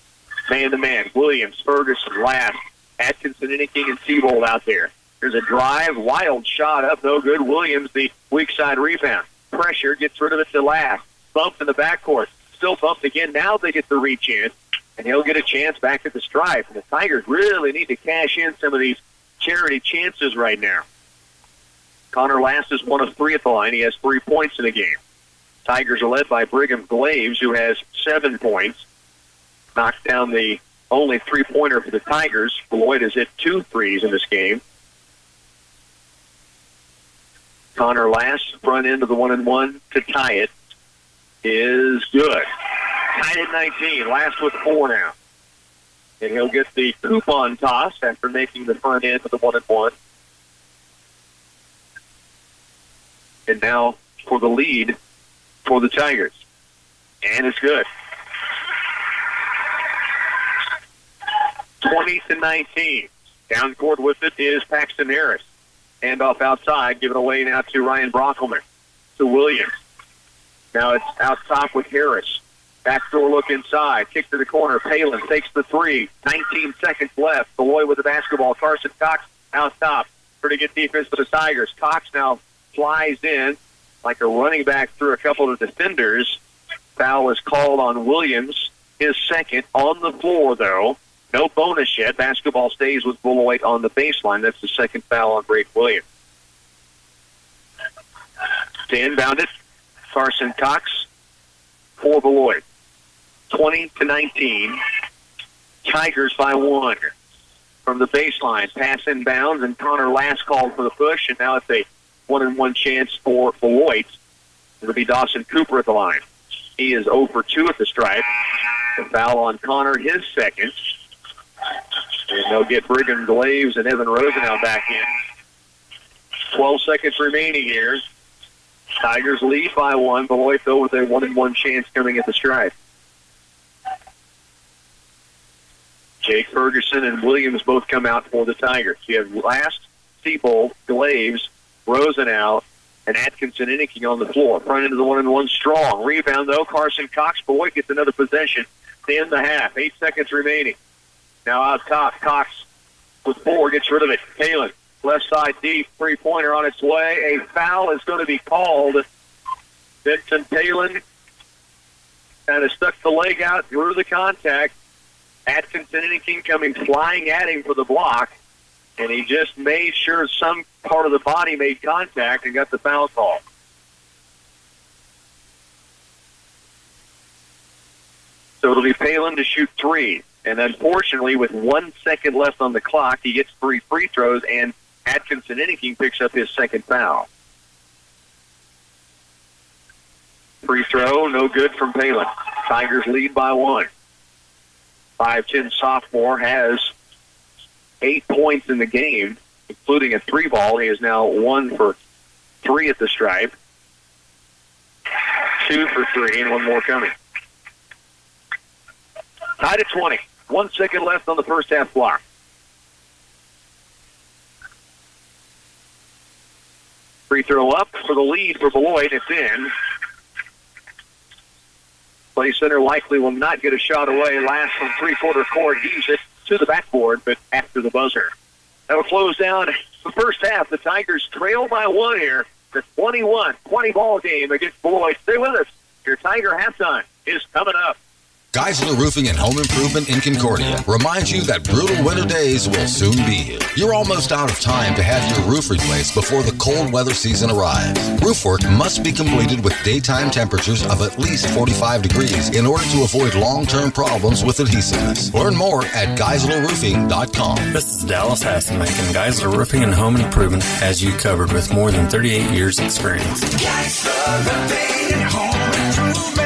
Man-to-man. Williams, Ferguson, Last, Atkinson Inniking, and Siebold out there. There's a drive, wild shot up, no good. Williams, the weak side rebound. Pressure, gets rid of it to Last. bumped in the backcourt. Still bumped again. Now they get the reach in, and he'll get a chance back at the stripe. And the Tigers really need to cash in some of these charity chances right now. Connor Last is 1 of 3 at the line. He has 3 points in the game. Tigers are led by Brigham Glaves, who has 7 points. Knocked down the only 3-pointer for the Tigers. Beloit has hit 2 threes in this game. Connor Last, front end of the 1-and-1 to tie it, is good. Tied at 19. Last with 4 now. And he'll get the coupon toss after making the front end of the 1-and-1. And now for the lead for the Tigers. And it's good. 20-19. Down court with it is Paxton Harris. Handoff outside, given away now to Ryan Brockelman. To Williams. Now it's out top with Harris. Backdoor look inside. Kick to the corner. Palin takes the 3. 19 seconds left. Beloit with the basketball. Carson Cox out top. Pretty good defense for the Tigers. Cox now flies in like a running back through a couple of defenders. Foul is called on Williams. His second on the floor, though. No bonus yet. Basketball stays with Beloit on the baseline. That's the second foul on Drake Williams. To inbound it, Carson Cox for Beloit. 20-19. Tigers by 1. From the baseline, pass inbounds, and Connor Last called for the push, and now it's a 1-and-1 chance for Beloit. It'll be Dawson Cooper at the line. He is 0 for 2 at the stripe. The foul on Connor, his second. And they'll get Brigham Glaves and Evan Rosenau back in. 12 seconds remaining here. Tigers lead by 1. Beloit, though, with a 1-and-1 chance coming at the stripe. Jake Ferguson and Williams both come out for the Tigers. You have Last, Seabold, Glaves, Rosenau, and Atkinson Inniking on the floor. Front into the 1-and-1 strong. Rebound, though. Carson Cox. Beloit gets another possession to end the half. 8 seconds remaining. Now out top, Cox with 4 gets rid of it. Palin, left side deep, 3-pointer on its way. A foul is going to be called. Vincent Palin kind of stuck the leg out, drew the contact. Atkinson Inniking coming flying at him for the block, and he just made sure some part of the body made contact and got the foul call. So it'll be Palin to shoot 3. And unfortunately, with 1 second left on the clock, he gets 3 free throws, and Atkinson Inniking picks up his second foul. Free throw, no good from Palin. Tigers lead by 1. 5'10" sophomore has 8 points in the game, including a 3-ball. He is now 1 for 3 at the stripe. 2 for 3, and 1 more coming. Tied at 20. 1 second left on the first half clock. Free throw up for the lead for Beloit. It's in. Play center likely will not get a shot away. Last from 3-quarter court. He's it to the backboard, but after the buzzer. That will close down the first half. The Tigers trail by 1 here. The 21-20 ball game against Beloit. Stay with us. Your Tiger halftime is coming up. Geisler Roofing and Home Improvement in Concordia reminds you that brutal winter days will soon be here. You're almost out of time to have your roof replaced before the cold weather season arrives. Roof work must be completed with daytime temperatures of at least 45 degrees in order to avoid long-term problems with adhesiveness. Learn more at GeislerRoofing.com. This is Dallas Hasselmack, and Geisler Roofing and Home Improvement has you covered with more than 38 years experience. Geisler Roofing and Home Improvement.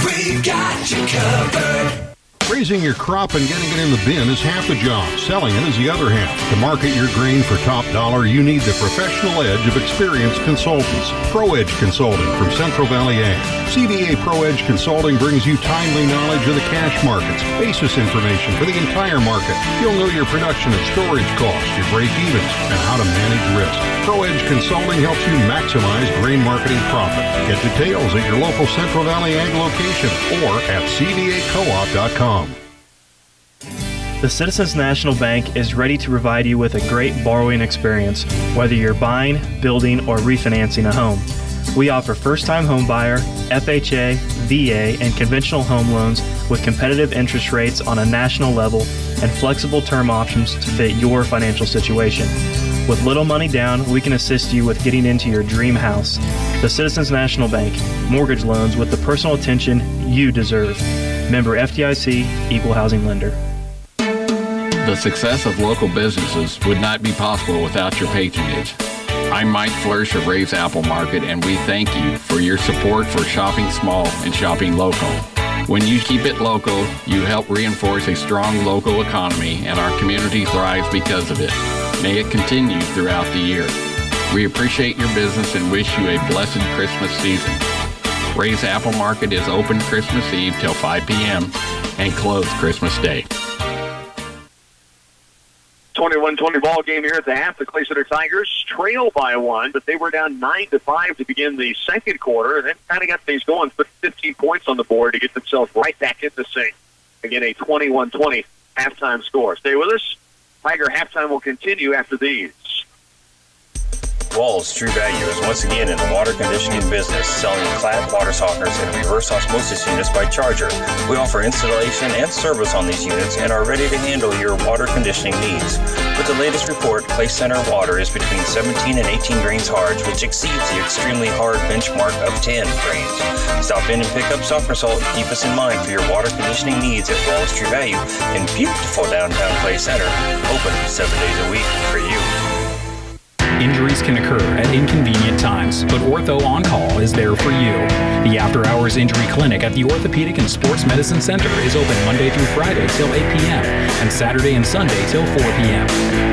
We've got you covered. Raising your crop and getting it in the bin is half the job. Selling it is the other half. To market your grain for top dollar, you need the professional edge of experienced consultants. ProEdge Consulting from Central Valley Ag. CVA ProEdge Consulting brings you timely knowledge of the cash markets, basis information for the entire market. You'll know your production and storage costs, your break-evens, and how to manage risk. ProEdge Consulting helps you maximize grain marketing profit. Get details at your local Central Valley Ag location or at cvacoop.com. The Citizens National Bank is ready to provide you with a great borrowing experience, whether you're buying, building, or refinancing a home. We offer first-time home buyer, FHA, VA, and conventional home loans with competitive interest rates on a national level and flexible term options to fit your financial situation. With little money down, we can assist you with getting into your dream house. The Citizens National Bank, mortgage loans with the personal attention you deserve. Member FDIC, Equal Housing Lender. The success of local businesses would not be possible without your patronage. I'm Mike Flourish of Ray's Apple Market, and we thank you for your support for shopping small and shopping local. When you keep it local, you help reinforce a strong local economy, and our community thrives because of it. May it continue throughout the year. We appreciate your business and wish you a blessed Christmas season. Ray's Apple Market is open Christmas Eve till 5 p.m. and closed Christmas Day. 21-20 ball game here at the half. The Clay Center Tigers trail by 1, but they were down 9-5 to begin the second quarter, and then kind of got things going, put 15 points on the board to get themselves right back into sync. Again, a 21-20 halftime score. Stay with us. Tiger halftime will continue after these. Walls True Value is once again in the water conditioning business, selling clad water softeners and reverse osmosis units by Charger. We offer installation and service on these units and are ready to handle your water conditioning needs. With the latest report, Clay Center water is between 17 and 18 grains hard, which exceeds the extremely hard benchmark of 10 grains. Stop in and pick up softener salt and keep us in mind for your water conditioning needs at Walls True Value in beautiful downtown Clay Center, open 7 days a week for you. Injuries can occur at inconvenient times, but Ortho On Call is there for you. The After Hours Injury Clinic at the Orthopedic and Sports Medicine Center is open Monday through Friday till 8 p.m. and Saturday and Sunday till 4 p.m.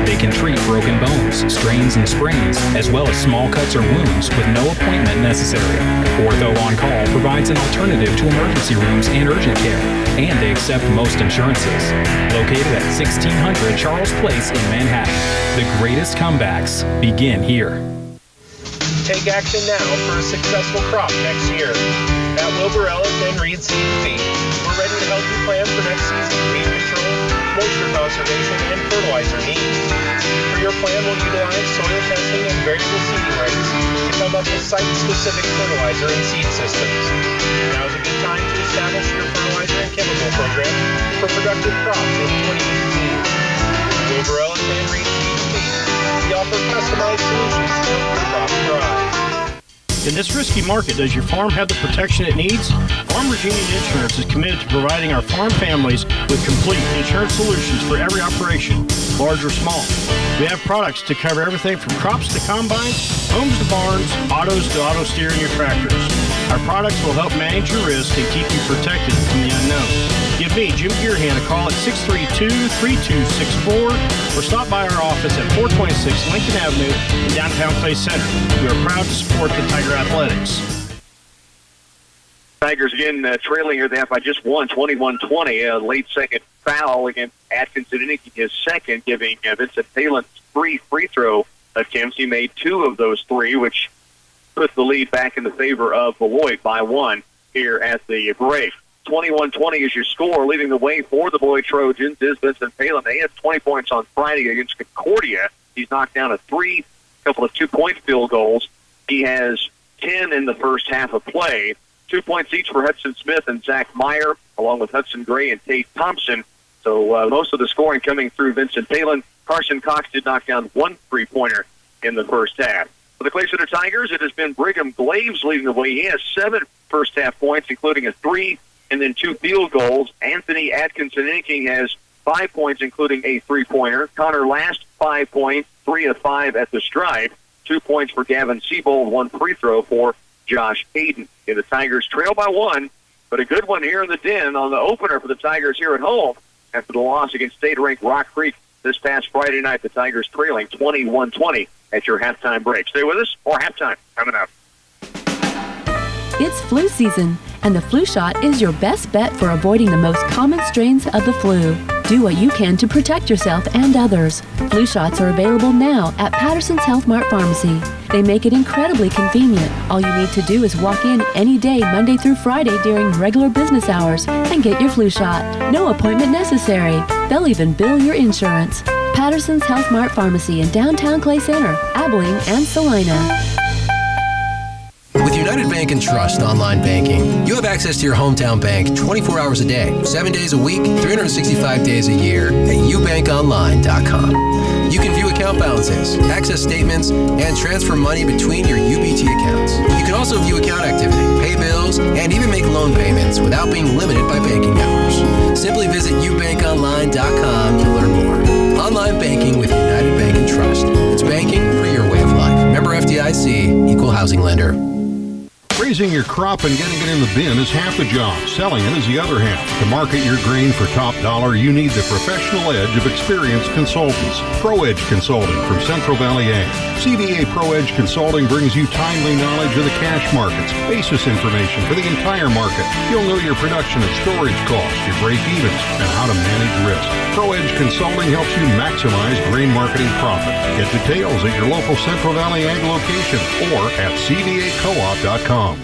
They can treat broken bones, strains and sprains, as well as small cuts or wounds with no appointment necessary. Ortho On Call provides an alternative to emergency rooms and urgent care, and they accept most insurances. Located at 1600 Charles Place in Manhattan, the greatest comebacks begin here. Take action now for a successful crop next year. At Wilbur Ellis and Reed Seed and Feed, we're ready to help you plan for next season's weed control, moisture conservation, and fertilizer needs. For your plan, we'll utilize soil testing and variable seeding rates to come up with site-specific fertilizer and seed systems. Now is a good time to establish your fertilizer and chemical program for productive crops in 2018. Wilbur Ellis and Reed Seed and Feed. We offer customized solutions to help your crop thrive. In this risky market, does your farm have the protection it needs? Farmers Union Insurance is committed to providing our farm families with complete insurance solutions for every operation, large or small. We have products to cover everything from crops to combines, homes to barns, autos to auto steer and your tractors. Our products will help manage your risk and keep you protected from the unknown. Give me, Jim Gearhan, a call at 632-3264 or stop by our office at 426 Lincoln Avenue in downtown Clay Center. We are proud to support the Tiger Athletics. Tigers again trailing here. They have by just one, 21-20. A late second foul against Atkinson, his second, giving Vincent Palin 3 free throw attempts. He made 2 of those 3, which puts the lead back in the favor of Beloit by 1 here at the break. 21-20 is your score. Leading the way for the Beloit Trojans is Vincent Palin. They had 20 points on Friday against Concordia. He's knocked down a 3, couple of 2-point field goals. He has 10 in the first half of play. 2 points each for Hudson Smith and Zach Meyer, along with Hudson Gray and Tate Thompson. So most of the scoring coming through Vincent Palin. Carson Cox did knock down 1 3-pointer in the first half. For the Clay Center Tigers, it has been Brigham Glaves leading the way. He has 7 first-half points, including a 3 and then 2 field goals. Anthony Atkinson-Inking has 5 points, including a 3-pointer. Connor Last, 5 points, 3 of 5 at the stripe. 2 points for Gavin Siebold, 1 free throw for Josh Hayden. And the Tigers trail by 1, but a good one here in the Den on the opener for the Tigers here at home after the loss against state-ranked Rock Creek this past Friday night. The Tigers trailing 21-20 at your halftime break. Stay with us, or halftime coming up. It's flu season, and the flu shot is your best bet for avoiding the most common strains of the flu. Do what you can to protect yourself and others. Flu shots are available now at Patterson's Health Mart Pharmacy. They make it incredibly convenient. All you need to do is walk in any day, Monday through Friday during regular business hours, and get your flu shot. No appointment necessary. They'll even bill your insurance. Patterson's Health Mart Pharmacy in downtown Clay Center, Abilene, and Salina. Bank and Trust online banking. You have access to your hometown bank 24 hours a day, 7 days a week, 365 days a year at ubankonline.com. You can view account balances, access statements, and transfer money between your UBT accounts. You can also view account activity, pay bills, and even make loan payments without being limited by banking hours. Simply visit ubankonline.com to learn more. Online banking with United Bank and Trust. It's banking for your way of life. Member FDIC, Equal Housing Lender. Raising your crop and getting it in the bin is half the job. Selling it is the other half. To market your grain for top dollar, you need the professional edge of experienced consultants. ProEdge Consulting from Central Valley Ag. CVA ProEdge Consulting brings you timely knowledge of the cash markets, basis information for the entire market. You'll know your production and storage costs, your break-evens, and how to manage risk. ProEdge Consulting helps you maximize grain marketing profit. Get details at your local Central Valley Ag location or at cvacoop.com.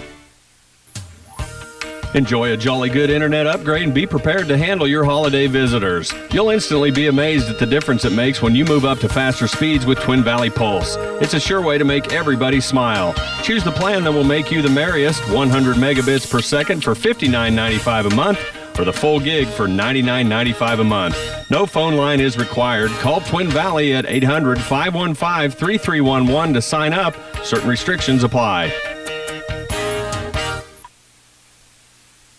Enjoy a jolly good internet upgrade and be prepared to handle your holiday visitors. You'll instantly be amazed at the difference it makes when you move up to faster speeds with Twin Valley Pulse. It's a sure way to make everybody smile. Choose the plan that will make you the merriest, 100 megabits per second for $59.95 a month, or the full gig for $99.95 a month. No phone line is required. Call Twin Valley at 800-515-3311 to sign up. Certain restrictions apply.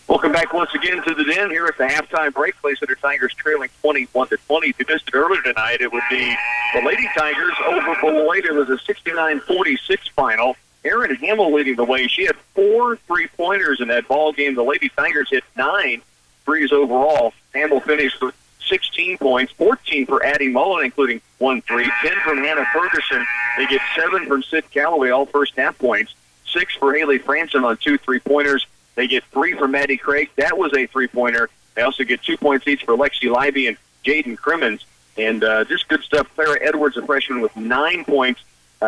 Welcome back once again to the Den here at the halftime break. Clay Center Tigers trailing 21-20. If you missed it earlier tonight, it would be the Lady Tigers over Beloit. It was a 69-46 final. Erin Hamill leading the way. She had 4 3-pointers in that ball game. The Lady Tigers hit 9 threes overall. Hamill finished with 16 points, 14 for Addie Mullen, including 1 3, 10 from Hannah Ferguson. They get 7 from Sid Calloway, all first half points, 6 for Haley Franson on 2 3-pointers. They get 3 from Maddie Craig. That was a 3-pointer. They also get 2 points each for Lexi Libby and Jaden Crimmins. And just good stuff. Clara Edwards, a freshman, with 9 points.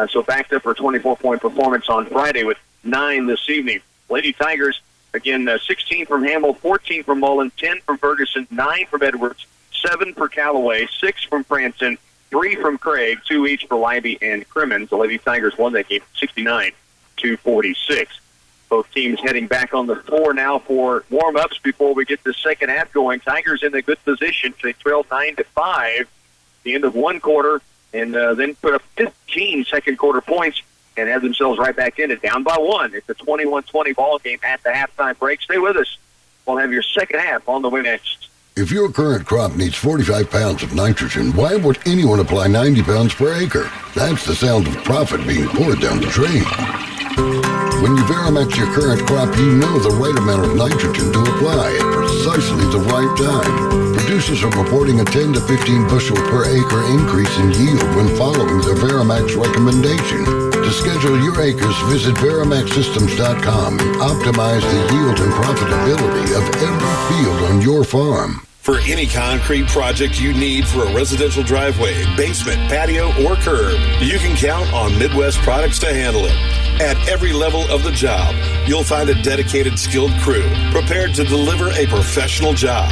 So backed up her 24-point performance on Friday with 9 this evening. Lady Tigers, again, 16 from Hamill, 14 from Mullen, 10 from Ferguson, 9 from Edwards, 7 for Callaway, 6 from Franson, 3 from Craig, 2 each for Libby and Crimmins. The Lady Tigers won that game 69-46. Both teams heading back on the floor now for warm-ups before we get the second half going. Tigers in a good position. They trailed 9-5 at the end of one quarter and then put up 15 second-quarter points and have themselves right back in it, down by 1. It's a 21-20 ball game at the halftime break. Stay with us. We'll have your second half on the way next. If your current crop needs 45 pounds of nitrogen, why would anyone apply 90 pounds per acre? That's the sound of profit being poured down the drain. When you Verimax your current crop, you know the right amount of nitrogen to apply at precisely the right time. Producers are reporting a 10 to 15 bushel per acre increase in yield when following the Verimax recommendation. To schedule your acres, visit VerimaxSystems.com and optimize the yield and profitability of every field on your farm. For any concrete project you need for a residential driveway, basement, patio, or curb, you can count on Midwest Products to handle it. At every level of the job, you'll find a dedicated, skilled crew prepared to deliver a professional job.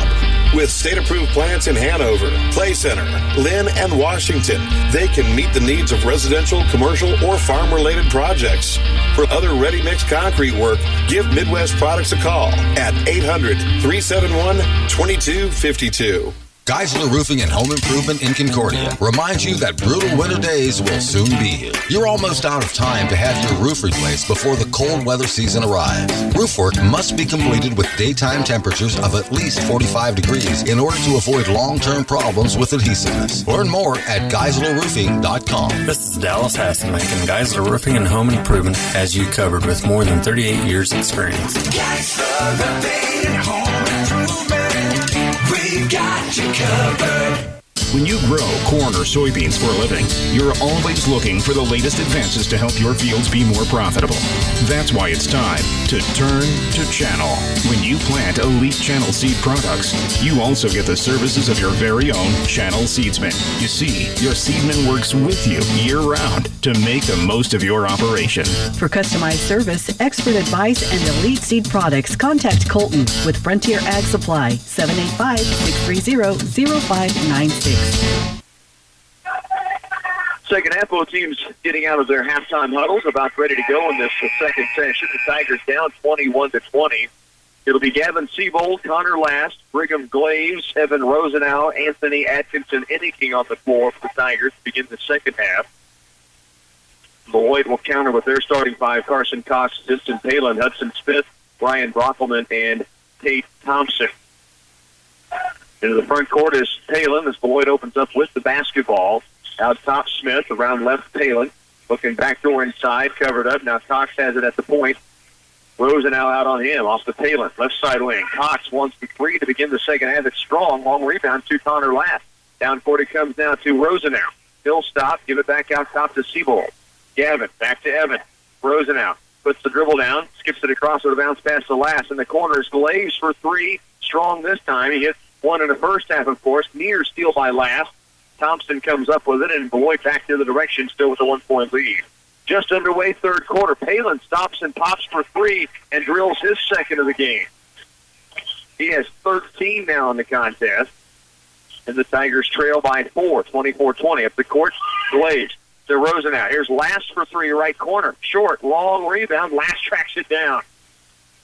With state-approved plants in Hanover, Clay Center, Lynn, and Washington, they can meet the needs of residential, commercial, or farm-related projects. For other ready-mix concrete work, give Midwest Products a call at 800-371-2252. Geisler Roofing and Home Improvement in Concordia reminds you that brutal winter days will soon be here. You're almost out of time to have your roof replaced before the cold weather season arrives. Roof work must be completed with daytime temperatures of at least 45 degrees in order to avoid long-term problems with adhesiveness. Learn more at GeislerRoofing.com. This is Dallas Hasselmack, and Geisler Roofing and Home Improvement has you covered with more than 38 years experience. Geisler Roofing and Home Improvement. We've got you covered. When you grow corn or soybeans for a living, you're always looking for the latest advances to help your fields be more profitable. That's why it's time to turn to Channel. When you plant elite Channel seed products, you also get the services of your very own Channel seedsman. You see, your seedman works with you year-round to make the most of your operation. For customized service, expert advice, and elite seed products, contact Colton with Frontier Ag Supply, 785-630-0596. Second half, both teams getting out of their halftime huddles, about ready to go in this second session. The Tigers down 21-20. It'll be Gavin Seabold, Connor Last, Brigham Glaves, Evan Rosenau, Anthony Atkinson, Enneking on the floor for the Tigers to begin the second half. Beloit will counter with their starting five: Carson Cox, Vincent Palin, Hudson Smith, Ryan Brockelman, and Tate Thompson. Into the front court is Palin as Beloit opens up with the basketball. Out top Smith, around left Palin. Looking backdoor inside, covered up. Now Cox has it at the point. Rosenau out on him, off the Palin. Left side wing. Cox wants the three to begin the second half. It's strong. Long rebound to Connor Last. Down court it comes now to Rosenau. He'll stop. Give it back out top to Seabold. Gavin, back to Evan. Rosenau puts the dribble down. Skips it across with a bounce past the Last. In the corners, Glaves for three. Strong this time. He hit one in the first half, of course. Near steal by Last. Thompson comes up with it, and Beloit back to the direction, still with a 1-point lead. Just underway, third quarter. Palin stops and pops for three and drills his second of the game. He has 13 now in the contest, and the Tigers trail by 4, 24-20. Up the court, Glaves to Rosenau. Here's Last for three, right corner. Short, long rebound. Last tracks it down.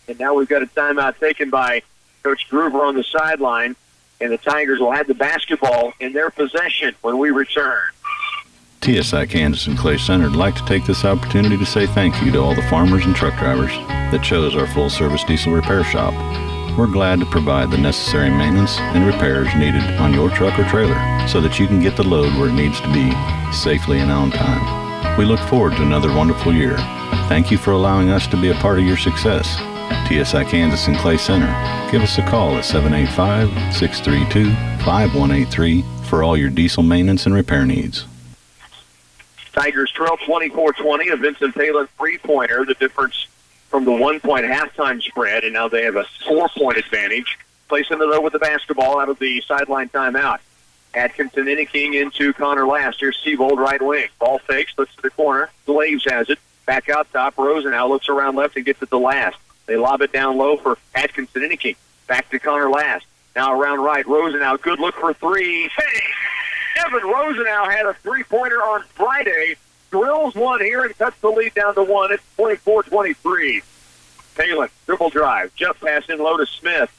And now we've got a timeout taken by Coach Groover on the sideline. And the Tigers will have the basketball in their possession when we return. TSI Kansas and Clay Center would like to take this opportunity to say thank you to all the farmers and truck drivers that chose our full-service diesel repair shop. We're glad to provide the necessary maintenance and repairs needed on your truck or trailer so that you can get the load where it needs to be safely and on time. We look forward to another wonderful year. Thank you for allowing us to be a part of your success. TSI Kansas and Clay Center. Give us a call at 785-632-5183 for all your diesel maintenance and repair needs. Tigers trail 24-20. A Vincent Palin three-pointer. The difference from the 1-point halftime spread, and now they have a 4-point advantage. Placing it, though, with the basketball out of the sideline timeout. Atkinson Enneking into Connor Last. Here's Seabold, right wing. Ball fakes, looks to the corner. Glaves has it. Back out top. Rosenau looks around left and gets it to Last. They lob it down low for Atkinson Enneking. Back to Connor Last. Now around right. Rosenau, good look for three. Hey! Evan Rosenau had a three-pointer on Friday. Drills one here and cuts the lead down to one. It's 24-23. Palin, dribble drive. Jump pass in low to Smith.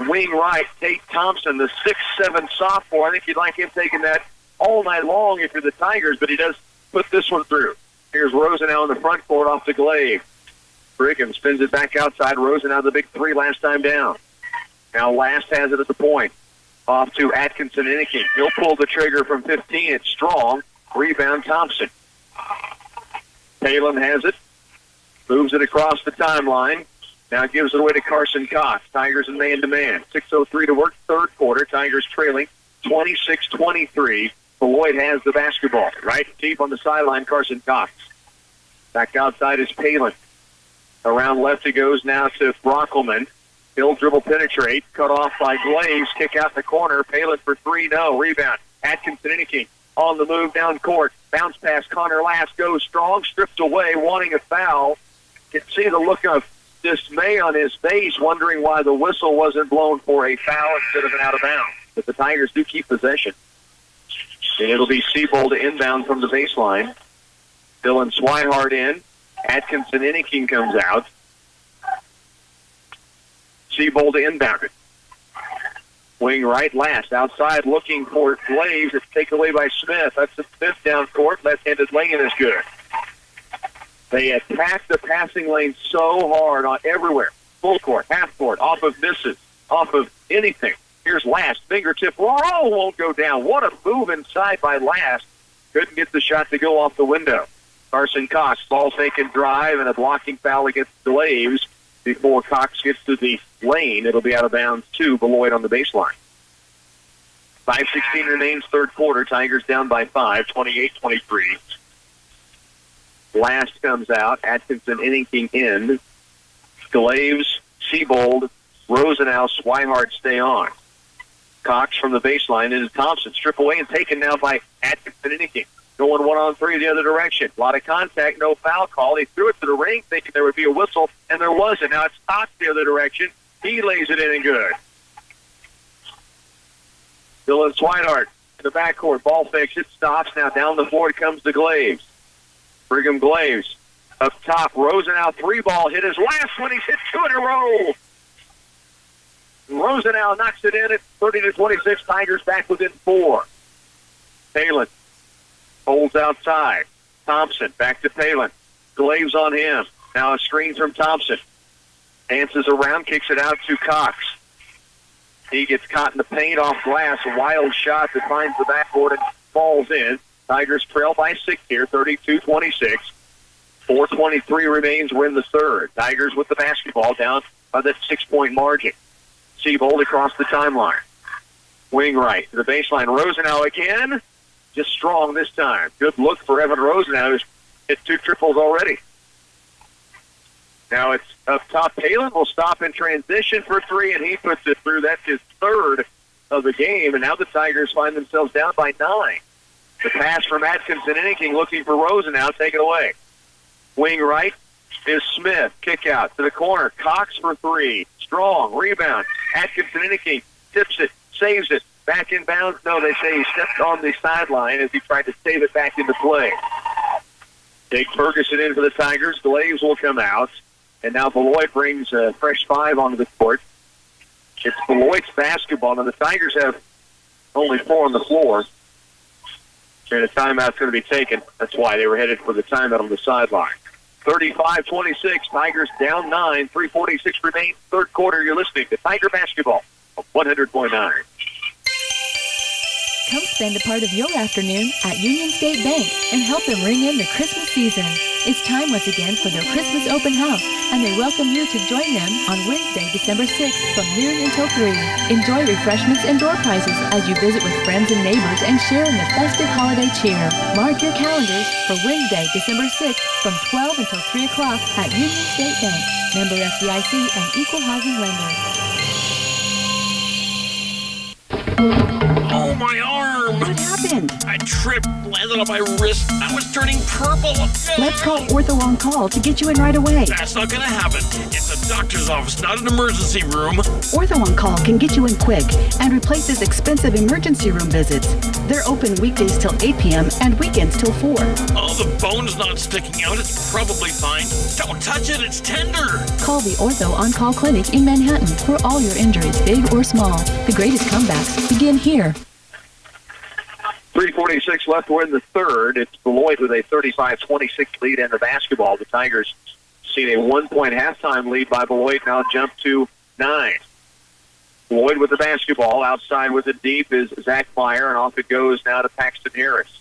Wing right, Tate Thompson, the 6'7" sophomore. I think you'd like him taking that all night long if you're the Tigers, but he does put this one through. Here's Rosenau in the front court off the Glaive. Brigham spins it back outside. Rosenau the big three last time down. Now Last has it at the point. Off to Atkinson Enneking. He'll pull the trigger from 15. It's strong. Rebound Thompson. Palin has it. Moves it across the timeline. Now gives it away to Carson Cox. Tigers in man-to-man. 6:03 to work, third quarter. Tigers trailing 26-23. Beloit has the basketball. Right deep on the sideline, Carson Cox. Back outside is Palin. Around left it goes now to Brockelman. He'll dribble penetrate. Cut off by Glaves. Kick out the corner. Palin for three. No. Rebound. Atkinson Enneking on the move down court. Bounce pass. Connor Last goes strong. Stripped away. Wanting a foul. Can see the look of dismay on his face, wondering why the whistle wasn't blown for a foul instead of an out of bounds. But the Tigers do keep possession. And it'll be Seabold inbound from the baseline. Dylan Swihart in. Atkinson Enneking comes out. Seabold inbounded. Wing right, Last outside looking for Glaves. It's taken away by Smith. That's the Smith down court. Left-handed laying is good. They attack the passing lane so hard on everywhere. Full court, half court, off of misses, off of anything. Here's Last. Fingertip. Oh, won't go down. What a move inside by Last. Couldn't get the shot to go off the window. Carson Cox, ball fake and drive, and a blocking foul against Glaves before Cox gets to the lane. It'll be out of bounds to Beloit on the baseline. 5:16 remains, third quarter. Tigers down by 5, 28-23. Last comes out. Atkinson Enneking in. Glaves, Seabold, Rosenau, Swihart stay on. Cox from the baseline into Thompson. Strip away and taken now by Atkinson Enneking. Going 1-on-3 the other direction. A lot of contact, no foul call. He threw it to the ring thinking there would be a whistle, and there wasn't. Now it's Cox the other direction. He lays it in and good. Dylan Swihart in the backcourt. Ball fakes it, stops. Now down the floor comes the Glaves. Brigham Glaves up top. Rosenau 3-ball hit his last one. He's hit 2 in a row. Rosenau knocks it in at 30-26. Tigers back within 4. Palin holds outside. Thompson back to Palin. Glaves on him. Now a screen from Thompson. Dances around, kicks it out to Cox. He gets caught in the paint off glass. A wild shot that finds the backboard and falls in. Tigers trail by 6 here, 32-26. 4:23 remains. We're in the third. Tigers with the basketball down by that 6-point margin. Seabold across the timeline. Wing right to the baseline. Rosenau again. Just strong this time. Good look for Evan Rosenau, who's hit 2 triples already. Now it's up top. Palin will stop in transition for 3, and he puts it through. That's his third of the game, and now the Tigers find themselves down by 9. The pass from Atkinson Inking looking for Rosenau. Take it away. Wing right is Smith. Kick out to the corner. Cox for 3. Strong. Rebound. Atkinson Inking tips it. Saves it. Back in bounds. No, they say he stepped on the sideline as he tried to save it back into play. Take Ferguson in for the Tigers. Glaves will come out. And now Beloit brings a fresh 5 onto the court. It's Beloit's basketball. Now the Tigers have only 4 on the floor. And a timeout's going to be taken. That's why they were headed for the timeout on the sideline. 35-26. Tigers down 9. 3:46 remains. Third quarter. You're listening to Tiger Basketball on 100.9. Come spend a part of your afternoon at Union State Bank and help them ring in the Christmas season. It's time once again for their Christmas open house, and they welcome you to join them on Wednesday, December 6th from noon until 3. Enjoy refreshments and door prizes as you visit with friends and neighbors and share in the festive holiday cheer. Mark your calendars for Wednesday, December 6th from 12 until 3 o'clock at Union State Bank. Member FDIC and Equal Housing Lender. Oh, my arm! What happened? I tripped, landed on my wrist. I was turning purple. Let's call Ortho On Call to get you in right away. That's not gonna happen. It's a doctor's office, not an emergency room. Ortho On Call can get you in quick and replaces expensive emergency room visits. They're open weekdays till 8 p.m. and weekends till 4. Oh, the bone's not sticking out. It's probably fine. Don't touch it. It's tender. Call the Ortho On Call Clinic in Manhattan for all your injuries, big or small. The greatest comebacks begin here. 3:46 left. We're in the third. It's Beloit with a 35-26 lead in the basketball. The Tigers seen a 1-point halftime lead by Beloit, now jump to 9. Beloit with the basketball. Outside with it deep is Zach Meyer, and off it goes now to Paxton Harris.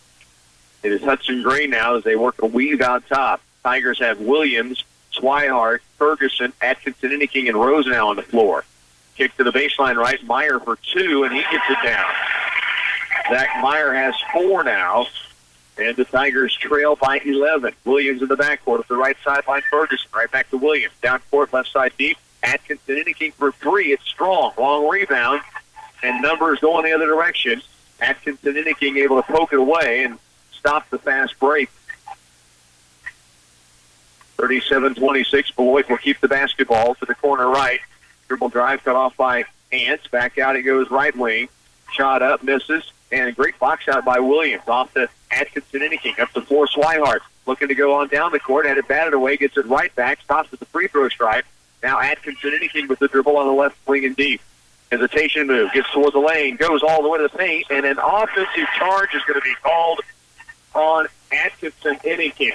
It is Hudson Gray now as they work a weave out top. Tigers have Williams, Swihart, Ferguson, Atkinson, Inking, and Rosenau on the floor. Kick to the baseline right. Meyer for 2, and he gets it down. Zach Meyer has 4 now, and the Tigers trail by 11. Williams in the backcourt at the right sideline. Ferguson right back to Williams. Down court, left side deep. Atkinson Inking for 3. It's strong. Long rebound, and numbers going the other direction. Atkinson Inking able to poke it away and stop the fast break. 37-26. Beloit will keep the basketball to the corner right. Dribble drive cut off by Ants. Back out it goes right wing. Shot up, misses. And a great box out by Williams. Off to Atkinson Inking. Up the floor, Swihart. Looking to go on down the court. Had it batted away. Gets it right back. Stops at the free throw stripe. Now Atkinson Inking with the dribble on the left wing and deep. Hesitation move. Gets toward the lane. Goes all the way to the paint. And an offensive charge is going to be called on Atkinson Inking.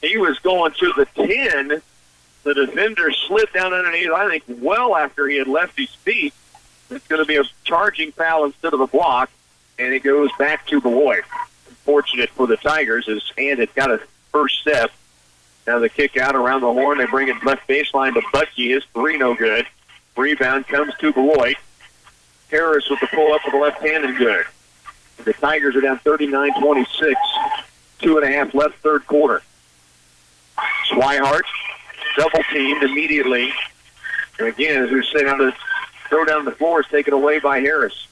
He was going to the 10. The defender slid down underneath, I think, well after he had left his feet. It's going to be a charging foul instead of a block. And it goes back to Beloit. Unfortunate for the Tigers as And had got a first step. Now the kick out around the horn. They bring it left baseline to Butke. His 3 no good. Rebound comes to Beloit. Harris with the pull up with the left hand and good. The Tigers are down 39-26. 2.5 left, third quarter. Swihart double teamed immediately. And again, as we say, now the throw down the floor is taken away by Harris.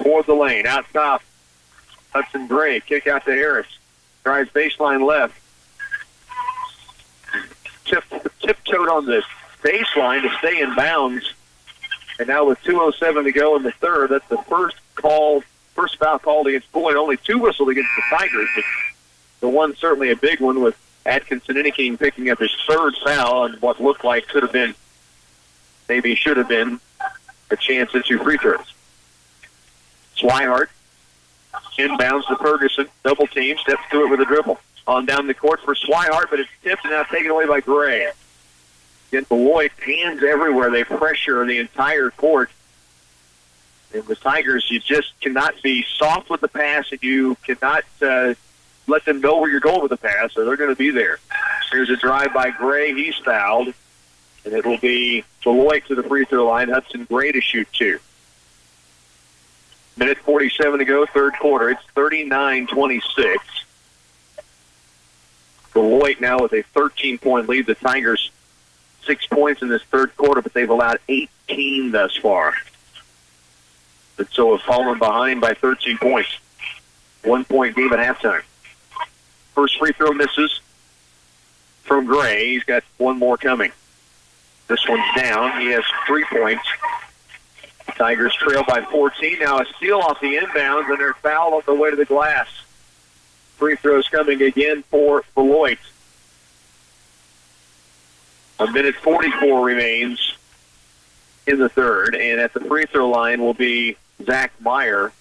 Toward the lane, out top. Hudson Gray, kick out to Harris. Drives baseline left. Tiptoed on the baseline to stay in bounds. And now with 2:07 to go in the third, that's the first call First foul called against Beloit, only 2 whistled against the Tigers. But the one certainly a big one with Atkinson Inniking picking up his 3rd foul on what looked like could have been, maybe should have been, a chance at 2 free throws. Swihart inbounds to Ferguson. Double team, steps to it with a dribble. On down the court for Swihart, but it's tipped and now taken away by Gray. Again, Beloit, hands everywhere. They pressure the entire court. And the Tigers, you just cannot be soft with the pass, and you cannot let them know where you're going with the pass, or they're going to be there. Here's a drive by Gray. He's fouled. And it will be Beloit to the free throw line. Hudson Gray to shoot 2. Minute 47 to go, 3rd quarter. It's 39-26. Beloit now with a 13-point lead. The Tigers 6 points in this 3rd quarter, but they've allowed 18 thus far. And so have fallen behind by 13 points. 1-point game at halftime. First free throw misses from Gray. He's got 1 more coming. This one's down. He has 3 points. Tigers trail by 14. Now a steal off the inbounds, and they're fouled on the way to the glass. Free throws coming again for Beloit. A minute 44 remains in the 3rd, and at the free throw line will be Zach Meyer,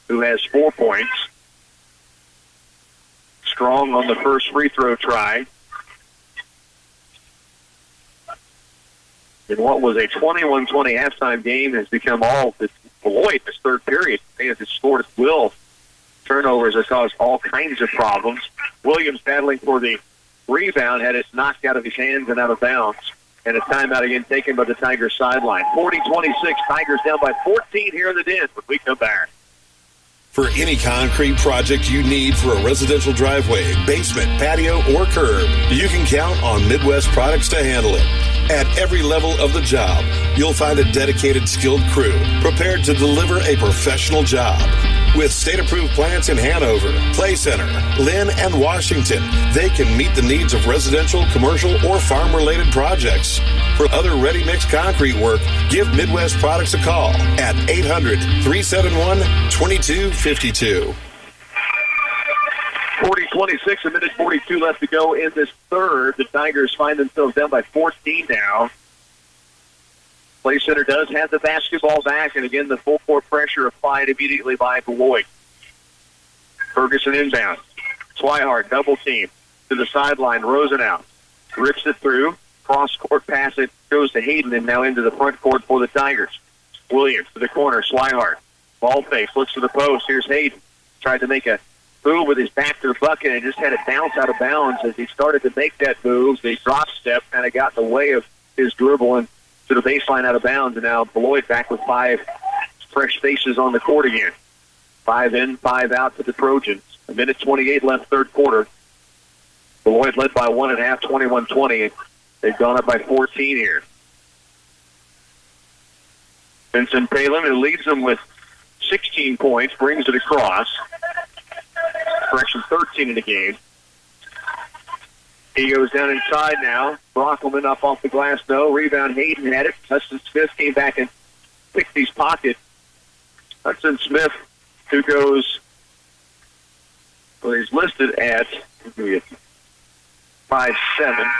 who has 4 points. Strong on the first free throw try. And what was a 21-20 halftime game has become all Beloit this 3rd period. They have scored at will. Turnovers have caused all kinds of problems. Williams battling for the rebound, had it knocked out of his hands and out of bounds. And a timeout again taken by the Tigers sideline. 40-26, Tigers down by 14 here in the Den when we come back. For any concrete project you need for a residential driveway, basement, patio, or curb, you can count on Midwest Products to handle it. At every level of the job, you'll find a dedicated, skilled crew prepared to deliver a professional job. With state-approved plants in Hanover, Clay Center, Lynn, and Washington, they can meet the needs of residential, commercial, or farm-related projects. For other ready-mix concrete work, give Midwest Products a call at 800-371-2252. 40-26, a minute 42 left to go in this 3rd. The Tigers find themselves down by 14 now. Play Center does have the basketball back, and again, the full court pressure applied immediately by Beloit. Ferguson inbound. Swihart, double team to the sideline. Rosenau rips it through. Cross-court pass, it goes to Hayden, and now into the front court for the Tigers. Williams to the corner. Swihart, ball face, looks to the post. Here's Hayden. Tried to make a move with his back to the bucket and just had it bounce out of bounds as he started to make that move. The drop step kind of got in the way of his dribble and to the baseline out of bounds, and now Beloit back with 5 fresh faces on the court again. 5 in, 5 out for the Trojans. A minute 28 left, 3rd quarter. Beloit led by 1.5, 21-20. They've gone up by 14 here. Vincent Palin, who leads them with 16 points, brings it across. Correction, 13 in the game. He goes down inside now. Brockelman up off the glass, though. Rebound, Hayden had it. Hudson Smith came back and picked his pocket. Hudson Smith, who goes, well, he's listed at 5'7".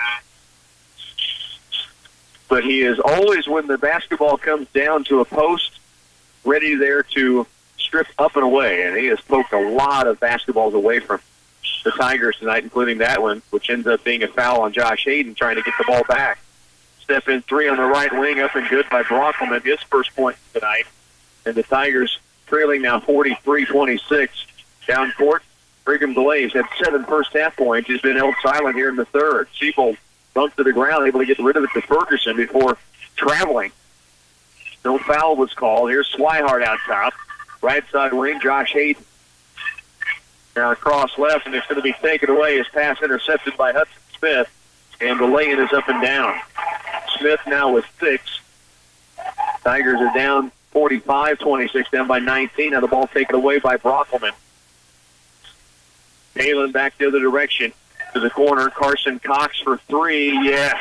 But he is always, when the basketball comes down to a post, ready there to strip up and away. And he has poked a lot of basketballs away from the Tigers tonight, including that one, which ends up being a foul on Josh Hayden trying to get the ball back. Step in 3 on the right wing, up and good by Brockelman, his first point tonight. And the Tigers trailing now 43-26. Down court, Brigham Blaze had 7 first-half points. He's been held silent here in the 3rd. Siebold bumped to the ground, able to get rid of it to Ferguson before traveling. No foul was called. Here's Swihart out top. Right side wing, Josh Hayden. Now across left, and it's going to be taken away. His pass intercepted by Hudson Smith, and the lay-in is up and down. Smith now with 6. Tigers are down 45-26, down by 19. Now the ball taken away by Brockelman. Palin back the other direction to the corner. Carson Cox for 3, yes.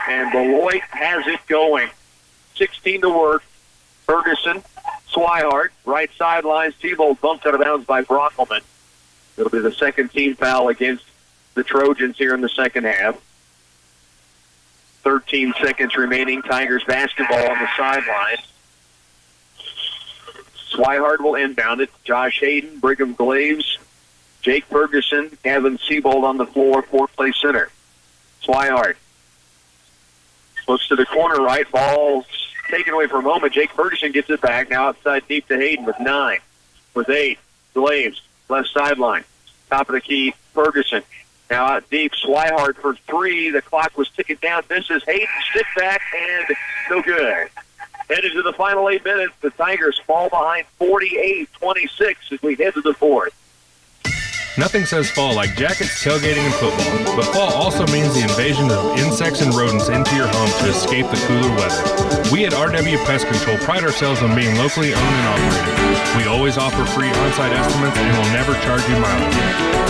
And Beloit has it going. 16 to work. Ferguson Swihart, right sideline. Seabold bumped out of bounds by Brockelman. It'll be the second team foul against the Trojans here in the second half. 13 seconds remaining. Tigers basketball on the sideline. Swihart will inbound it. Josh Hayden, Brigham Glaves, Jake Ferguson, Evan Seabold on the floor, fourth place center. Swihart looks to the corner right. Ball taken away for a moment. Jake Ferguson gets it back. Now outside deep to Hayden with 9. With 8. Glaves, left sideline. Top of the key, Ferguson. Now out deep, Swihart for 3. The clock was ticking down. Misses. Hayden, stick back, and no good. Headed to the final 8 minutes. The Tigers fall behind 48-26 as we head to the fourth. Nothing says fall like jackets, tailgating, and football. But fall also means the invasion of insects and rodents into your home to escape the cooler weather. We at RW Pest Control pride ourselves on being locally owned and operated. We always offer free on-site estimates and will never charge you mileage.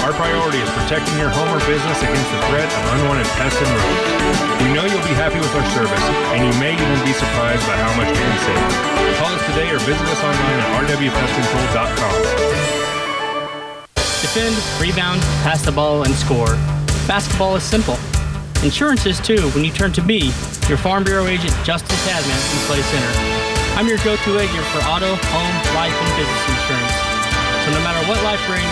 Our priority is protecting your home or business against the threat of unwanted pests and rodents. We know you'll be happy with our service, and you may even be surprised by how much we can save. Call us today or visit us online at rwpestcontrol.com. Defend, rebound, pass the ball, and score. Basketball is simple. Insurance is too when you turn to me, your Farm Bureau agent Justin Tadman in Clay Center. I'm your go-to agent for auto, home, life, and business insurance. So no matter what life brings,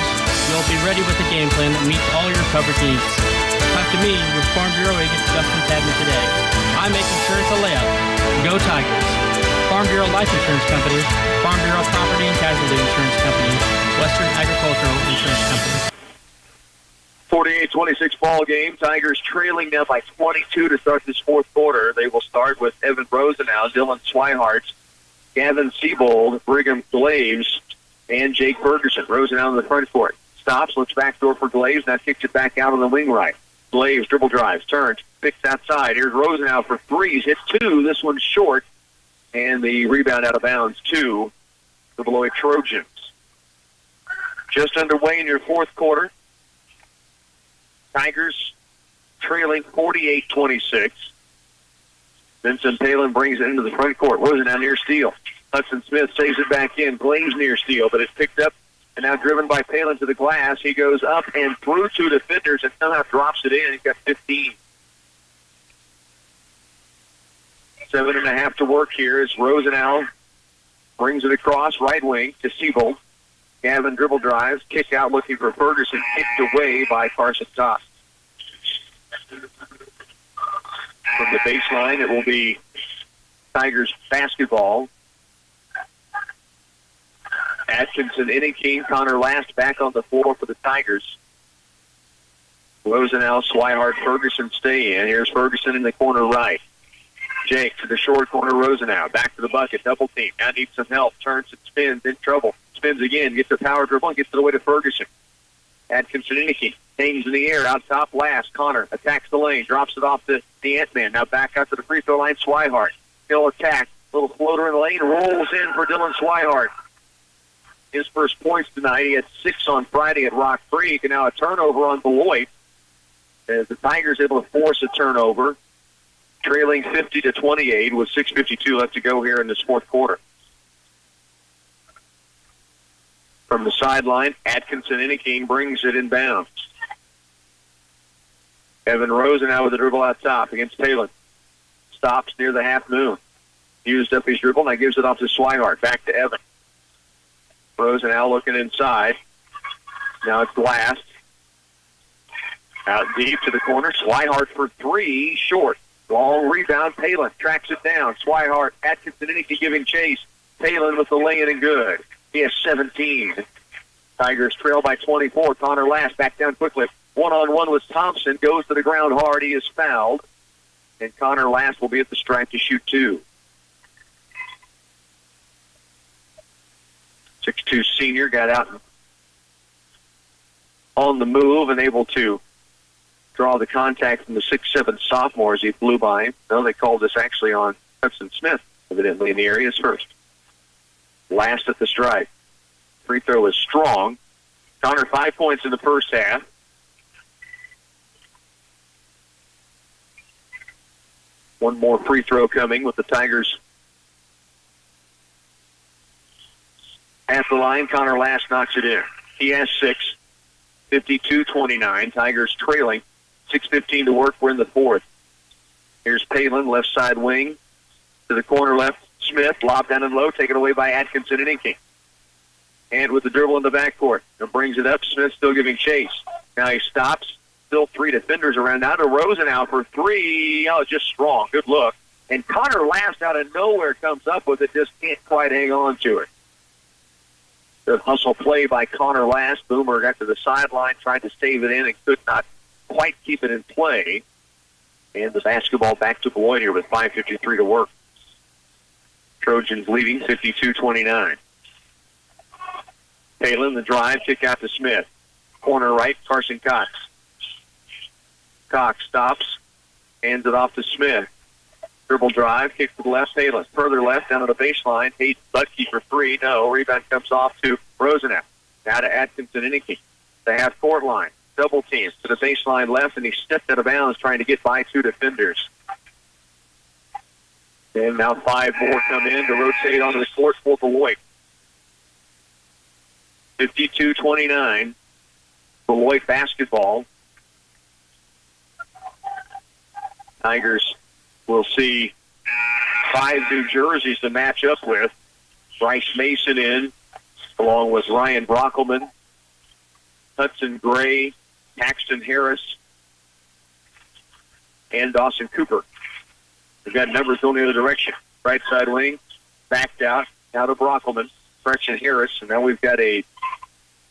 you'll be ready with a game plan that meets all your coverage needs. Talk to me, your Farm Bureau agent Justin Tadman today. I make insurance a layup. Go Tigers. Farm Bureau Life Insurance Company, Farm Bureau Property and Casualty Insurance Company, Western Agricultural Insurance Company. 48-26 ball game. Tigers trailing now by 22 to start this fourth quarter. They will start with Evan Rosenau, Dylan Swihart, Gavin Seabold, Brigham Glaves, and Jake Ferguson. Rosenau in the front court. Stops, looks back door for Glaves, now kicks it back out on the wing right. Glaves dribble drives, turns, picks outside. Here's Rosenau for 3s. Hits 2. This one's short. And the rebound out of bounds to the Beloit Trojans. Just underway in your fourth quarter. Tigers trailing 48-26. Vincent Palin brings it into the front court. Rosenau near steal. Hudson Smith saves it back in. Glaves near steal, but it's picked up and now driven by Palin to the glass. He goes up and through 2 defenders and somehow drops it in. He's got 15. 7.5 to work here as Rosenau brings it across right wing to Seabold. Gavin dribble drives, kick out looking for Ferguson, kicked away by Carson Toss. From the baseline, it will be Tigers basketball. Atkinson, Inning, Connor Last back on the floor for the Tigers. Rosenau, Swihart, Ferguson stay in. Here's Ferguson in the corner right. Jake to the short corner, Rosenau. Back to the bucket, double team. Now needs some help. Turns and spins, in trouble. Spins again, gets the power dribble, and gets it away to Ferguson. Atkinson, Innicky, hangs in the air, out top last. Connor attacks the lane, drops it off to the Ant-Man. Now back out to the free throw line, Swihart. He'll attack, little floater in the lane, rolls in for Dylan Swihart. His first points tonight. He had 6 on Friday at Rock Creek, and now a turnover on Beloit. As the Tigers able to force a turnover, trailing 50-28 with 6:52 left to go here in this fourth quarter. From the sideline, Atkinson Inniking brings it inbounds. Evan Rosenau with the dribble out top against Palin. Stops near the half moon. Used up his dribble, now gives it off to Swihart. Back to Evan. Rosenau looking inside. Now it's Glass. Out deep to the corner. Swihart for 3, short. Long rebound, Palin tracks it down. Swihart, Atkinson, Innicky giving chase. Palin with the lay-in and good. He has 17. Tigers trail by 24. Connor Last back down quickly. One-on-one with Thompson. Goes to the ground hard. He is fouled. And Connor Last will be at the stripe to shoot 2. 6'2" senior got out on the move and able to draw the contact from the 6'7" sophomore as he flew by him. No, they called this actually on Hudson Smith, evidently in the areas first. Last at the stripe. Free throw is strong. Connor 5 points in the first half. One more free throw coming with the Tigers At the line, Connor Last knocks it in. He has 6. 52-29. Tigers trailing. 6:15 to work. We're in the fourth. Here's Palin, left side wing. To the corner left, Smith. Lob down and low, taken away by Atkinson and Inking. And with the dribble in the backcourt. And brings it up. Smith still giving chase. Now he stops. Still 3 defenders around. Now to Rosenau for 3. Oh, just strong. Good look. And Connor Last out of nowhere comes up with it. Just can't quite hang on to it. The hustle play by Connor Last. Boomer got to the sideline, tried to save it in, and could not quite keep it in play. And the basketball back to Beloit here with 5:53 to work. Trojans leading 52-29. Palin, the drive, kick out to Smith. Corner right, Carson Cox. Cox stops, hands it off to Smith. Dribble drive, kick to the left, Palin. Further left, down to the baseline. Hayden Butke for 3. No, rebound comes off to Rosenau. Now to Atkinson and Inking. The half-court line. Double teams to the baseline left, and he stepped out of bounds trying to get by 2 defenders. And now 5 more come in to rotate onto the court for Beloit. 52-29. Beloit basketball. Tigers will see 5 new jerseys to match up with. Bryce Mason in, along with Ryan Brockelman, Hudson Gray, Paxton Harris, and Dawson Cooper. We've got numbers going the other direction. Right side wing, backed out, now to Brockelman, Paxton Harris, and now we've got a